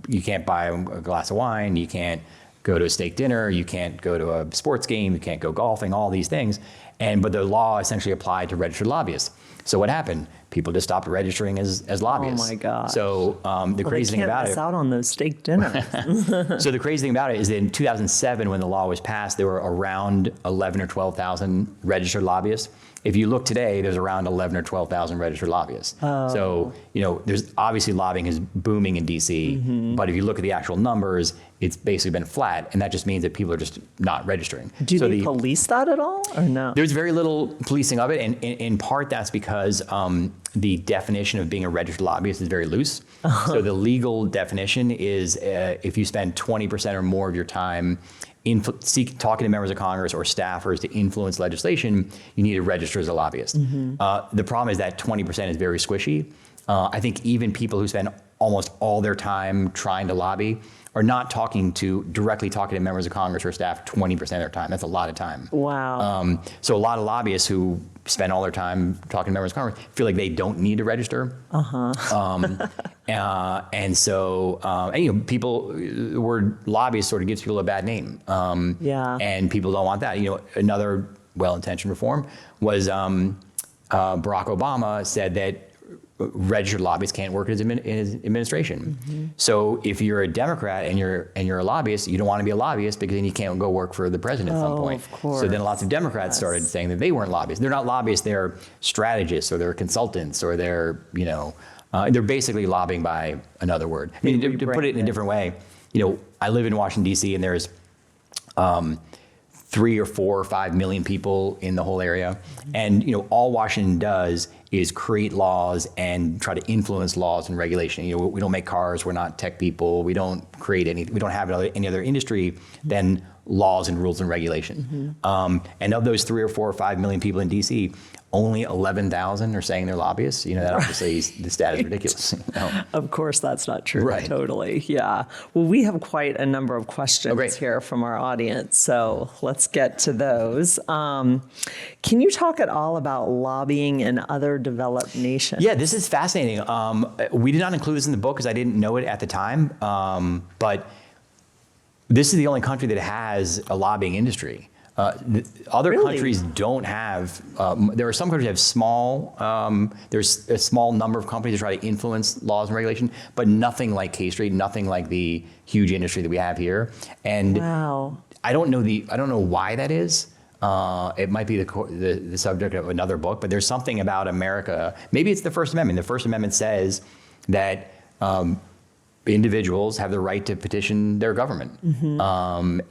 you can't buy a glass of wine, you can't go to a steak dinner, you can't go to a sports game, you can't go golfing, all these things. But the law essentially applied to registered lobbyists. So what happened? People just stopped registering as lobbyists. Oh my God. So the crazy thing about They it. can't miss out on those steak dinners. So the crazy thing about it is that in 2007, when the law was passed, there were around 11 or 12,000 registered lobbyists. If you look today, there's around 11 or 12,000 registered lobbyists. So, there's obviously lobbying is booming in DC, but if you look at the actual numbers, it's basically been flat, and that just means that people are just not registering. Do they police that at all or no? There's very little policing of it, and in part that's because the definition of being a registered lobbyist is very loose. So the legal definition is if you spend 20% or more of your time talking to members of Congress or staffers to influence legislation, you need to register as a lobbyist. The problem is that 20% is very squishy. I think even people who spend almost all their time trying to lobby are not directly talking to members of Congress or staff 20% of their time. That's a lot of time. Wow. So a lot of lobbyists who spend all their time talking to members of Congress feel like they don't need to register. And people, the word lobbyist sort of gives people a bad name. And people don't want that. Another well-intentioned reform was Barack Obama said that registered lobbyists can't work in his administration. So if you're a Democrat and you're a lobbyist, you don't want to be a lobbyist because then you can't go work for the president at some point. Of course. So then lots of Democrats started saying that they weren't lobbyists. They're not lobbyists, they're strategists or they're consultants or they're basically lobbying by another word. I mean, to put it in a different way, I live in Washington, D.C., and there's 3 or 4 or 5 million people in the whole area. And, all Washington does is create laws and try to influence laws and regulation. We don't make cars, we're not tech people, we don't have any other industry than laws and rules and regulation. And of those 3 or 4 or 5 million people in DC, only 11,000 are saying they're lobbyists. That obviously the stat is ridiculous. Of course, that's not true. Right. Totally. Yeah. Well, we have quite a number of questions here from our audience, so let's get to those. Can you talk at all about lobbying in other developed nations? Yeah, this is fascinating. We did not include this in the book because I didn't know it at the time, but this is the only country that has a lobbying industry. Other countries don't have. There are some countries that have small. There's a small number of companies that try to influence laws and regulation, but nothing like K Street, nothing like the huge industry that we have here. And I don't know why that is. It might be the subject of another book, but there's something about America. Maybe it's the First Amendment. The First Amendment says that individuals have the right to petition their government.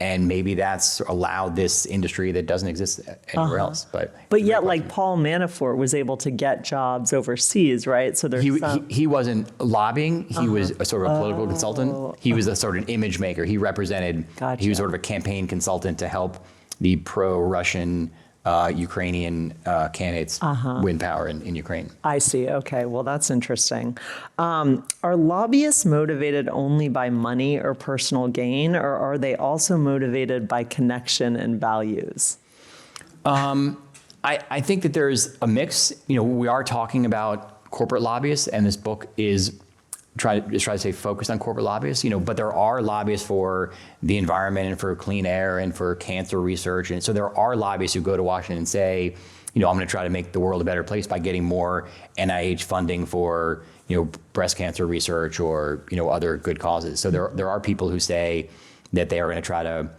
And maybe that's allowed this industry that doesn't exist anywhere else. But yet, like Paul Manafort was able to get jobs overseas, right? So there's he wasn't lobbying. He was a sort of a political consultant. He was a sort of an image maker. He represented, he was sort of a campaign consultant to help the pro-Russian Ukrainian candidates win power in Ukraine. I see. Okay. Well, that's interesting. Are lobbyists motivated only by money or personal gain, or are they also motivated by connection and values? I think that there's a mix. We are talking about corporate lobbyists, and this book is try to stay focused on corporate lobbyists, but there are lobbyists for the environment and for clean air and for cancer research. And so there are lobbyists who go to Washington and say, I'm going to try to make the world a better place by getting more NIH funding for, breast cancer research or, other good causes. So there are people who say that they are going to try to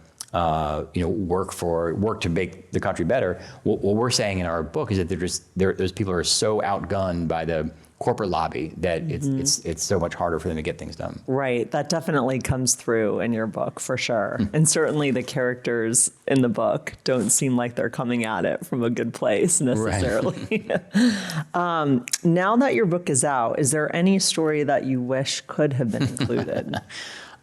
work to make the country better. What we're saying in our book is that those people are so outgunned by the corporate lobby that it's so much harder for them to get things done. Right. That definitely comes through in your book for sure. And certainly the characters in the book don't seem like they're coming at it from a good place necessarily. Right. Now that your book is out, is there any story that you wish could have been included?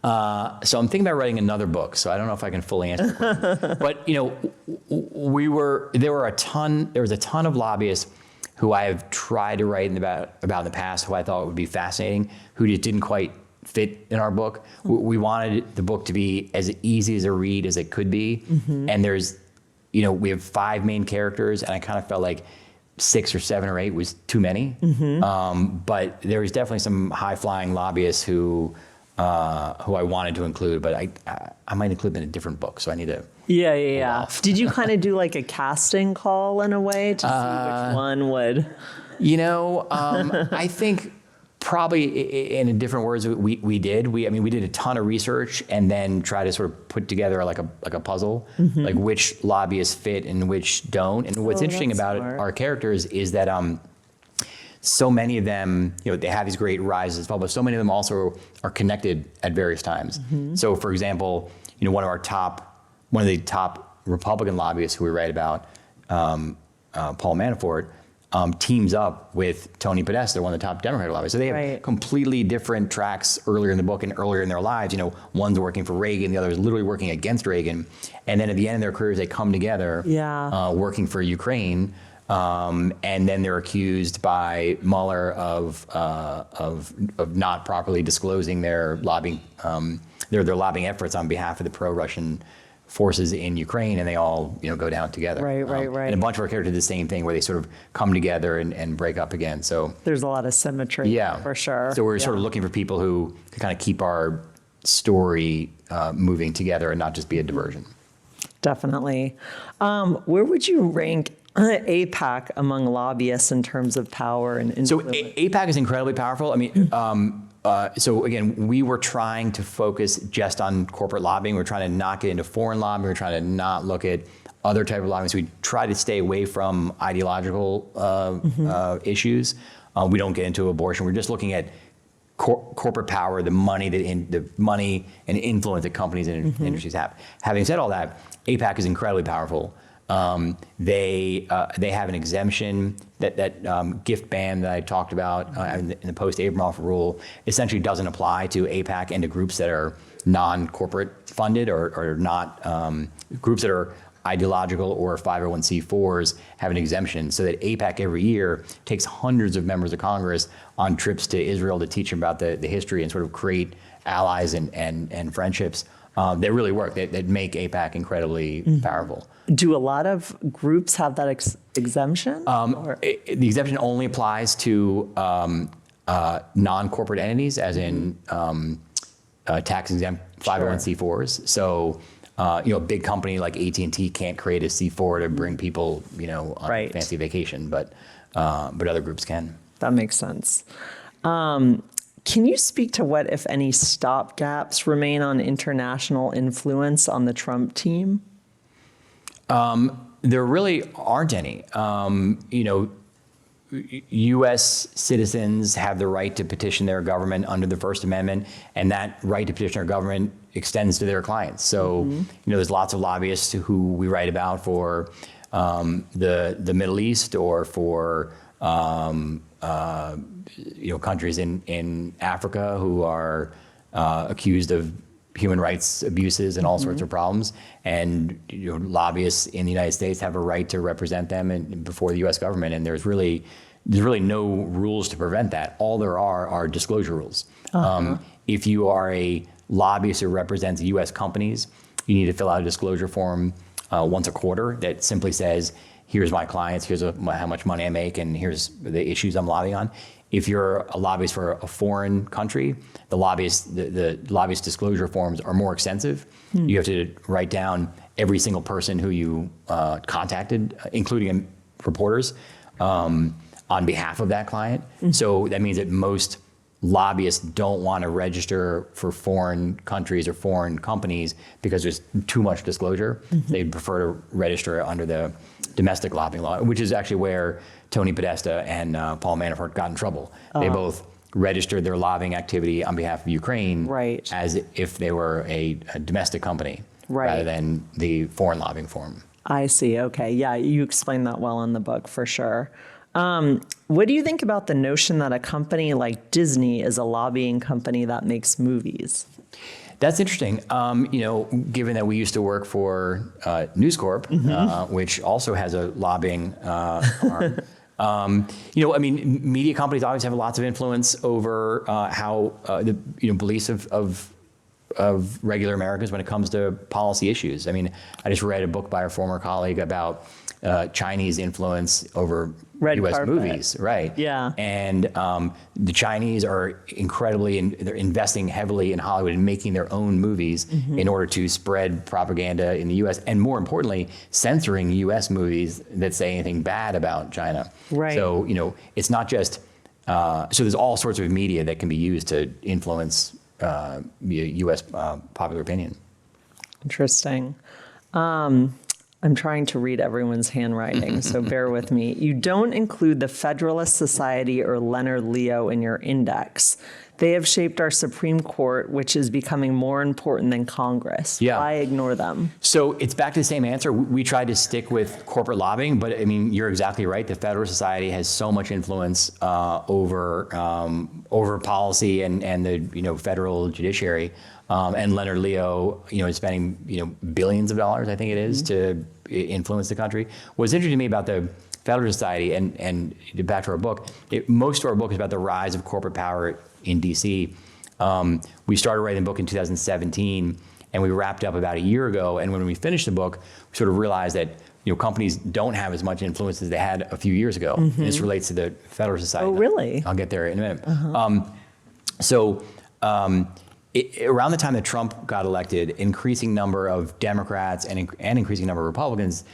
So I'm thinking about writing another book, so I don't know if I can fully answer the question. But there was a ton of lobbyists who I have tried to write about in the past, who I thought would be fascinating, who just didn't quite fit in our book. We wanted the book to be as easy as a read as it could be. And there's, we have 5 main characters, and I kind of felt like 6 or 7 or 8 was too many. But there was definitely some high-flying lobbyists who I wanted to include, but I might include them in a different book, so I need to. Yeah. Did you kind of do like a casting call in a way to see which one would? I think probably in different words we did. We did a ton of research and then try to sort of put together like a puzzle, like which lobbyists fit and which don't. And what's interesting about our characters is that so many of them, they have these great rises and falls, but so many of them also are connected at various times. So, for example, one of the top Republican lobbyists who we write about, Paul Manafort, teams up with Tony Podesta, one of the top Democratic lobbyists. So they have Right. completely different tracks earlier in the book and earlier in their lives. One's working for Reagan, the other is literally working against Reagan. And then at the end of their careers, they come together working for Ukraine. And then they're accused by Mueller of not properly disclosing their lobbying their lobbying efforts on behalf of the pro-Russian forces in Ukraine, and they all go down together. Right. And a bunch of our characters do the same thing, where they sort of come together and break up again. So There's a lot of symmetry. yeah, For sure. So we're sort of looking for people who can kind of keep our story moving together and not just be a diversion. Definitely. Where would you rank AIPAC among lobbyists in terms of power and So influence? AIPAC is incredibly powerful. I mean, so again, we were trying to focus just on corporate lobbying. We're trying to not get into foreign lobbying. We're trying to not look at other type of lobbying. So we try to stay away from ideological issues. We don't get into abortion. We're just looking at corporate power, the money and influence that companies and industries have. Having said all that, AIPAC is incredibly powerful. They have an exemption that gift ban that I talked about in the post-Abramoff rule essentially doesn't apply to AIPAC and to groups that are non-corporate funded or not groups that are ideological or 501c4s have an exemption, so that AIPAC every year takes hundreds of members of Congress on trips to Israel to teach them about the history and sort of create allies and friendships that really work, that make AIPAC incredibly powerful. Do a lot of groups have that exemption? The exemption only applies to non-corporate entities, as in tax-exempt 501c4s. So, a big company like AT&T can't create a C4 to bring people, on a fancy vacation, but other groups can. That makes sense. Can you speak to what, if any, stopgaps remain on international influence on the Trump team? There really aren't any. U.S. citizens have the right to petition their government under the First Amendment, and that right to petition their government extends to their clients. So, there's lots of lobbyists who we write about for the Middle East or for countries in Africa who are accused of human rights abuses and all sorts of problems, and lobbyists in the United States have a right to represent them before the U.S. government, and there's really no rules to prevent that. All there are disclosure rules. If you are a lobbyist who represents U.S. companies, you need to fill out a disclosure form once a quarter that simply says, here's my clients, here's how much money I make, and here's the issues I'm lobbying on. If you're a lobbyist for a foreign country, the lobbyist disclosure forms are more extensive. You have to write down every single person who you contacted, including reporters, on behalf of that client. So that means that most lobbyists don't want to register for foreign countries or foreign companies because there's too much disclosure. They'd prefer to register under the domestic lobbying law, which is actually where Tony Podesta and Paul Manafort got in trouble. They both registered their lobbying activity on behalf of Ukraine as if they were a domestic company rather than the foreign lobbying form. I see. Okay. Yeah, you explained that well in the book for sure. What do you think about the notion that a company like Disney is a lobbying company that makes movies? That's interesting. Given that we used to work for News Corp, which also has a lobbying arm. Media companies always have lots of influence over how the beliefs of regular Americans when it comes to policy issues. I mean, I just read a book by our former colleague about Chinese influence over U.S. movies, right? Yeah. And the Chinese are they're investing heavily in Hollywood and making their own movies in order to spread propaganda in the U.S. and, more importantly, censoring U.S. movies that say anything bad about China. Right. So, it's not just, so there's all sorts of media that can be used to influence U.S. Popular opinion. Interesting. I'm trying to read everyone's handwriting, so bear with me. You don't include the Federalist Society or Leonard Leo in your index. They have shaped our Supreme Court, which is becoming more important than Congress. Yeah. Why ignore them? So it's back to the same answer. We tried to stick with corporate lobbying, but I mean, you're exactly right. The Federalist Society has so much influence over policy and the federal judiciary. And Leonard Leo, is spending billions of dollars, I think it is, to influence the country. What's interesting to me about the Federalist Society and back to our book, most of our book is about the rise of corporate power in D.C. We started writing the book in 2017, and we wrapped up about a year ago. And when we finished the book, we sort of realized that companies don't have as much influence as they had a few years ago. And this relates to the Federalist Society. Oh, really? I'll get there in a minute. Around the time that Trump got elected, increasing number of Democrats and increasing number of Republicans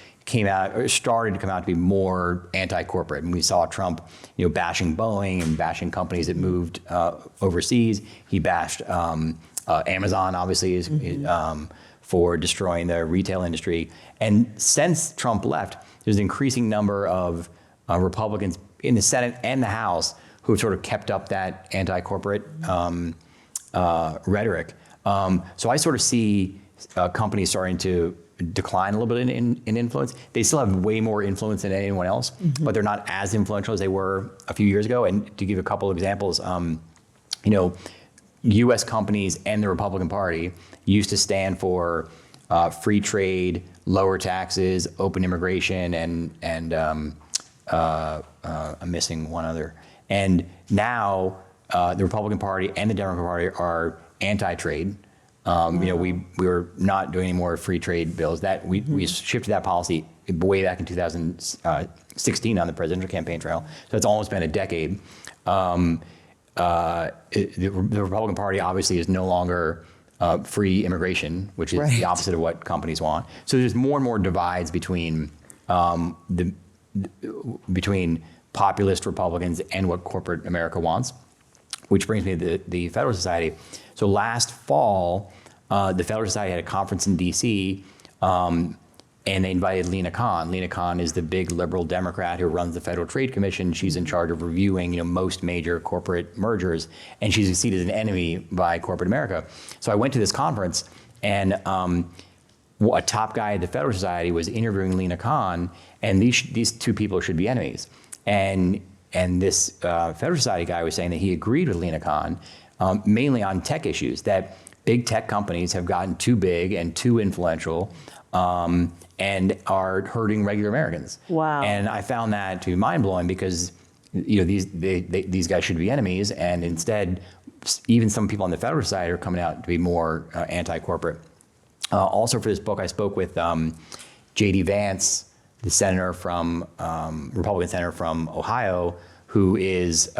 started to come out to be more anti-corporate. And we saw Trump, bashing Boeing and bashing companies that moved overseas. He bashed Amazon, obviously, for destroying the retail industry. And since Trump left, there's an increasing number of Republicans in the Senate and the House who have sort of kept up that anti-corporate rhetoric. So I sort of see companies starting to decline a little bit in influence. They still have way more influence than anyone else, but they're not as influential as they were a few years ago. And to give a couple of examples, U.S. companies and the Republican Party used to stand for free trade, lower taxes, open immigration, and I'm missing one other. And now the Republican Party and the Democratic Party are anti-trade. We were not doing any more free trade bills. That we shifted that policy way back in 2016 on the presidential campaign trail. So it's almost been a decade. The Republican Party obviously is no longer free immigration, which is the opposite of what companies want. So there's more and more divides between between populist Republicans and what corporate America wants, which brings me to the Federalist Society. So last fall, the Federalist Society had a conference in D.C., and they invited Lina Khan. Lina Khan is the big liberal Democrat who runs the Federal Trade Commission. She's in charge of reviewing, most major corporate mergers, and she's seen as an enemy by corporate America. So I went to this conference, and a top guy at the Federalist Society was interviewing Lina Khan, and these two people should be enemies. And this Federalist Society guy was saying that he agreed with Lina Khan, mainly on tech issues, that big tech companies have gotten too big and too influential, and are hurting regular Americans. Wow. And I found that to be mind-blowing because these guys should be enemies, and instead, even some people on the Federalist Society are coming out to be more anti-corporate. Also for this book, I spoke with J.D. Vance, the senator from Republican senator from Ohio, who is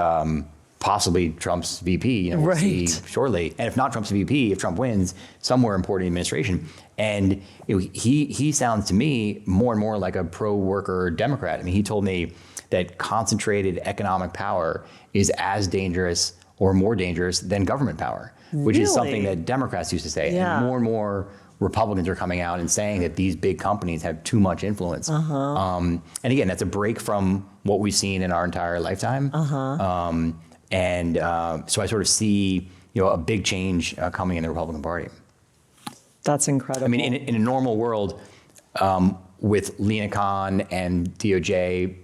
possibly Trump's VP. We'll see shortly. And if not Trump's VP, if Trump wins, somewhere important in the administration. And he sounds to me more and more like a pro-worker Democrat. I mean, he told me that concentrated economic power is as dangerous or more dangerous than government power, which is something that Democrats used to say. Yeah. And more Republicans are coming out and saying that these big companies have too much influence. And again, that's a break from what we've seen in our entire lifetime. So I sort of see a big change coming in the Republican Party. That's incredible. I mean, in a normal world, with Lina Khan and DOJ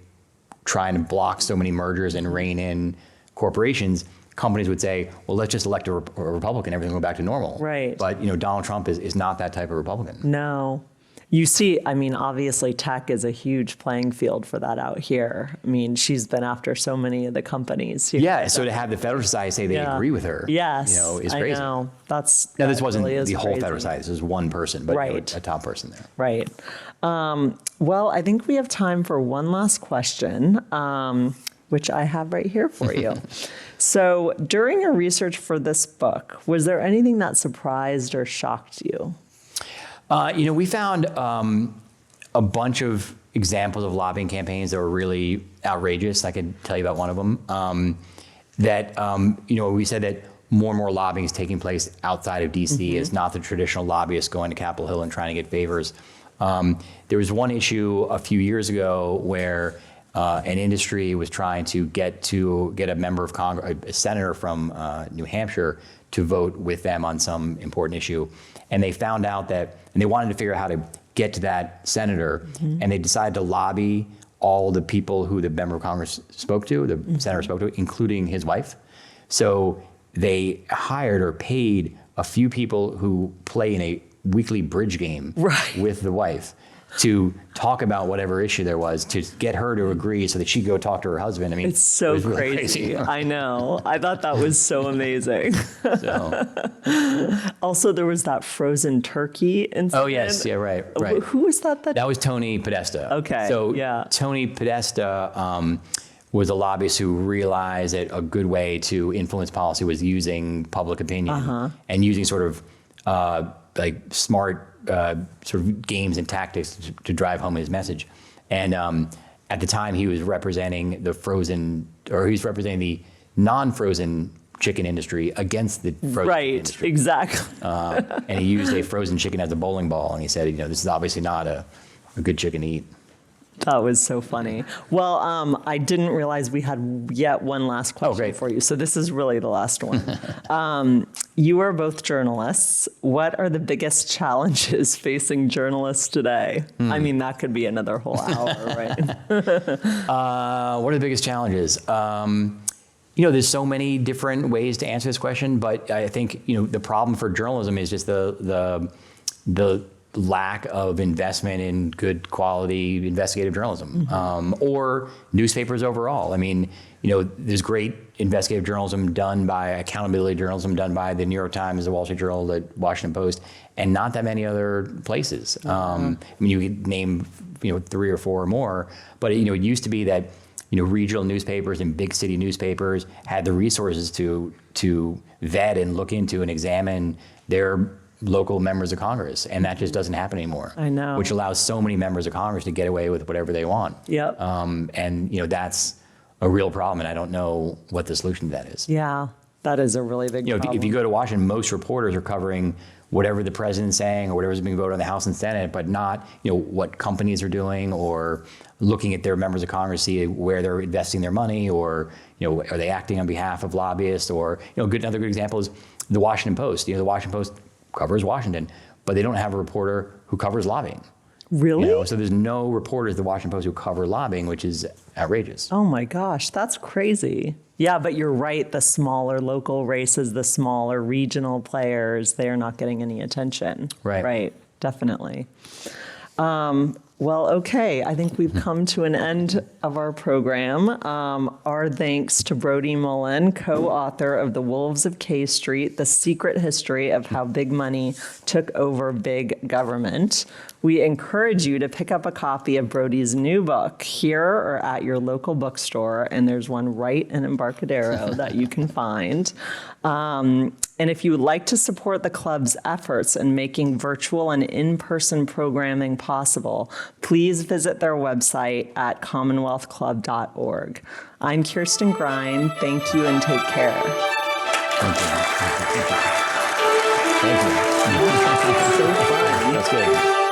trying to block so many mergers and rein in corporations, companies would say, well, let's just elect a Republican, everything will go back to normal. Right. But Donald Trump is not that type of Republican. No. You see, I mean, obviously tech is a huge playing field for that out here. I mean, she's been after so many of the companies here. Yeah, so to have the Federalist Society say they agree with her, is crazy. I know. Now, this wasn't really the whole crazy. Federalist Society. This was one person, but a top person there. Right. Well, I think we have time for one last question, which I have right here for you. So during your research for this book, was there anything that surprised or shocked you? We found a bunch of examples of lobbying campaigns that were really outrageous. I could tell you about one of them. We said that more and more lobbying is taking place outside of D.C. It's not the traditional lobbyists going to Capitol Hill and trying to get favors. There was one issue a few years ago where an industry was trying to get a member of Congress, a senator from New Hampshire, to vote with them on some important issue. And they found out that, and they wanted to figure out how to get to that senator, and they decided to lobby all the people who the member of Congress spoke to, the senator spoke to, including his wife. So they hired or paid a few people who play in a weekly bridge game with the wife to talk about whatever issue there was, to get her to agree so that she could go talk to her husband. I mean, it's so it was really crazy. I know. I thought that was so amazing. So. Also, there was that frozen turkey incident. Oh, yes. Yeah, right. Who was that? That was Tony Podesta. Okay. So yeah. Tony Podesta was a lobbyist who realized that a good way to influence policy was using public opinion and using sort of like smart sort of games and tactics to drive home his message. And at the time, he was representing the non-frozen chicken industry against the frozen industry. Right, exactly. And he used a frozen chicken as a bowling ball, and he said, this is obviously not a good chicken to eat. That was so funny. Well, I didn't realize we had yet one last question for you. So this is really the last one. You are both journalists. What are the biggest challenges facing journalists today? I mean, that could be another whole hour, right? What are the biggest challenges? There's so many different ways to answer this question, but I think, the problem for journalism is just the lack of investment in good quality investigative journalism, or newspapers overall. I mean, there's great investigative journalism done by accountability journalism done by the New York Times, the Wall Street Journal, the Washington Post, and not that many other places. I mean, you could name, 3 or 4 or more, but it used to be that, regional newspapers and big city newspapers had the resources to vet and look into and examine their local members of Congress, and that just doesn't happen anymore. I know. Which allows so many members of Congress to get away with whatever they want. Yep. And that's a real problem, and I don't know what the solution to that is. Yeah, that is a really big problem. If you go to Washington, most reporters are covering whatever the president's saying or whatever's being voted in the House and Senate, but not what companies are doing or looking at their members of Congress, see where they're investing their money, or are they acting on behalf of lobbyists, or another good example is the Washington Post. The Washington Post covers Washington, but they don't have a reporter who covers lobbying. Really? So there's no reporters at the Washington Post who cover lobbying, which is outrageous. Oh my gosh, that's crazy. Yeah, but you're right. The smaller local races, the smaller regional players, they are not getting any attention. Right. Right, definitely. Well, okay, I think we've come to an end of our program. Our thanks to Brody Mullen, co-author of The Wolves of K Street, The Secret History of How Big Money Took Over Big Government. We encourage you to pick up a copy of Brody's new book here or at your local bookstore, and there's one right in Embarcadero that you can find. And if you would like to support the club's efforts in making virtual and in-person programming possible, please visit their website at commonwealthclub.org. I'm Kirsten Grind. Thank you and take care. Thank you. Thank you. So fun. That's good.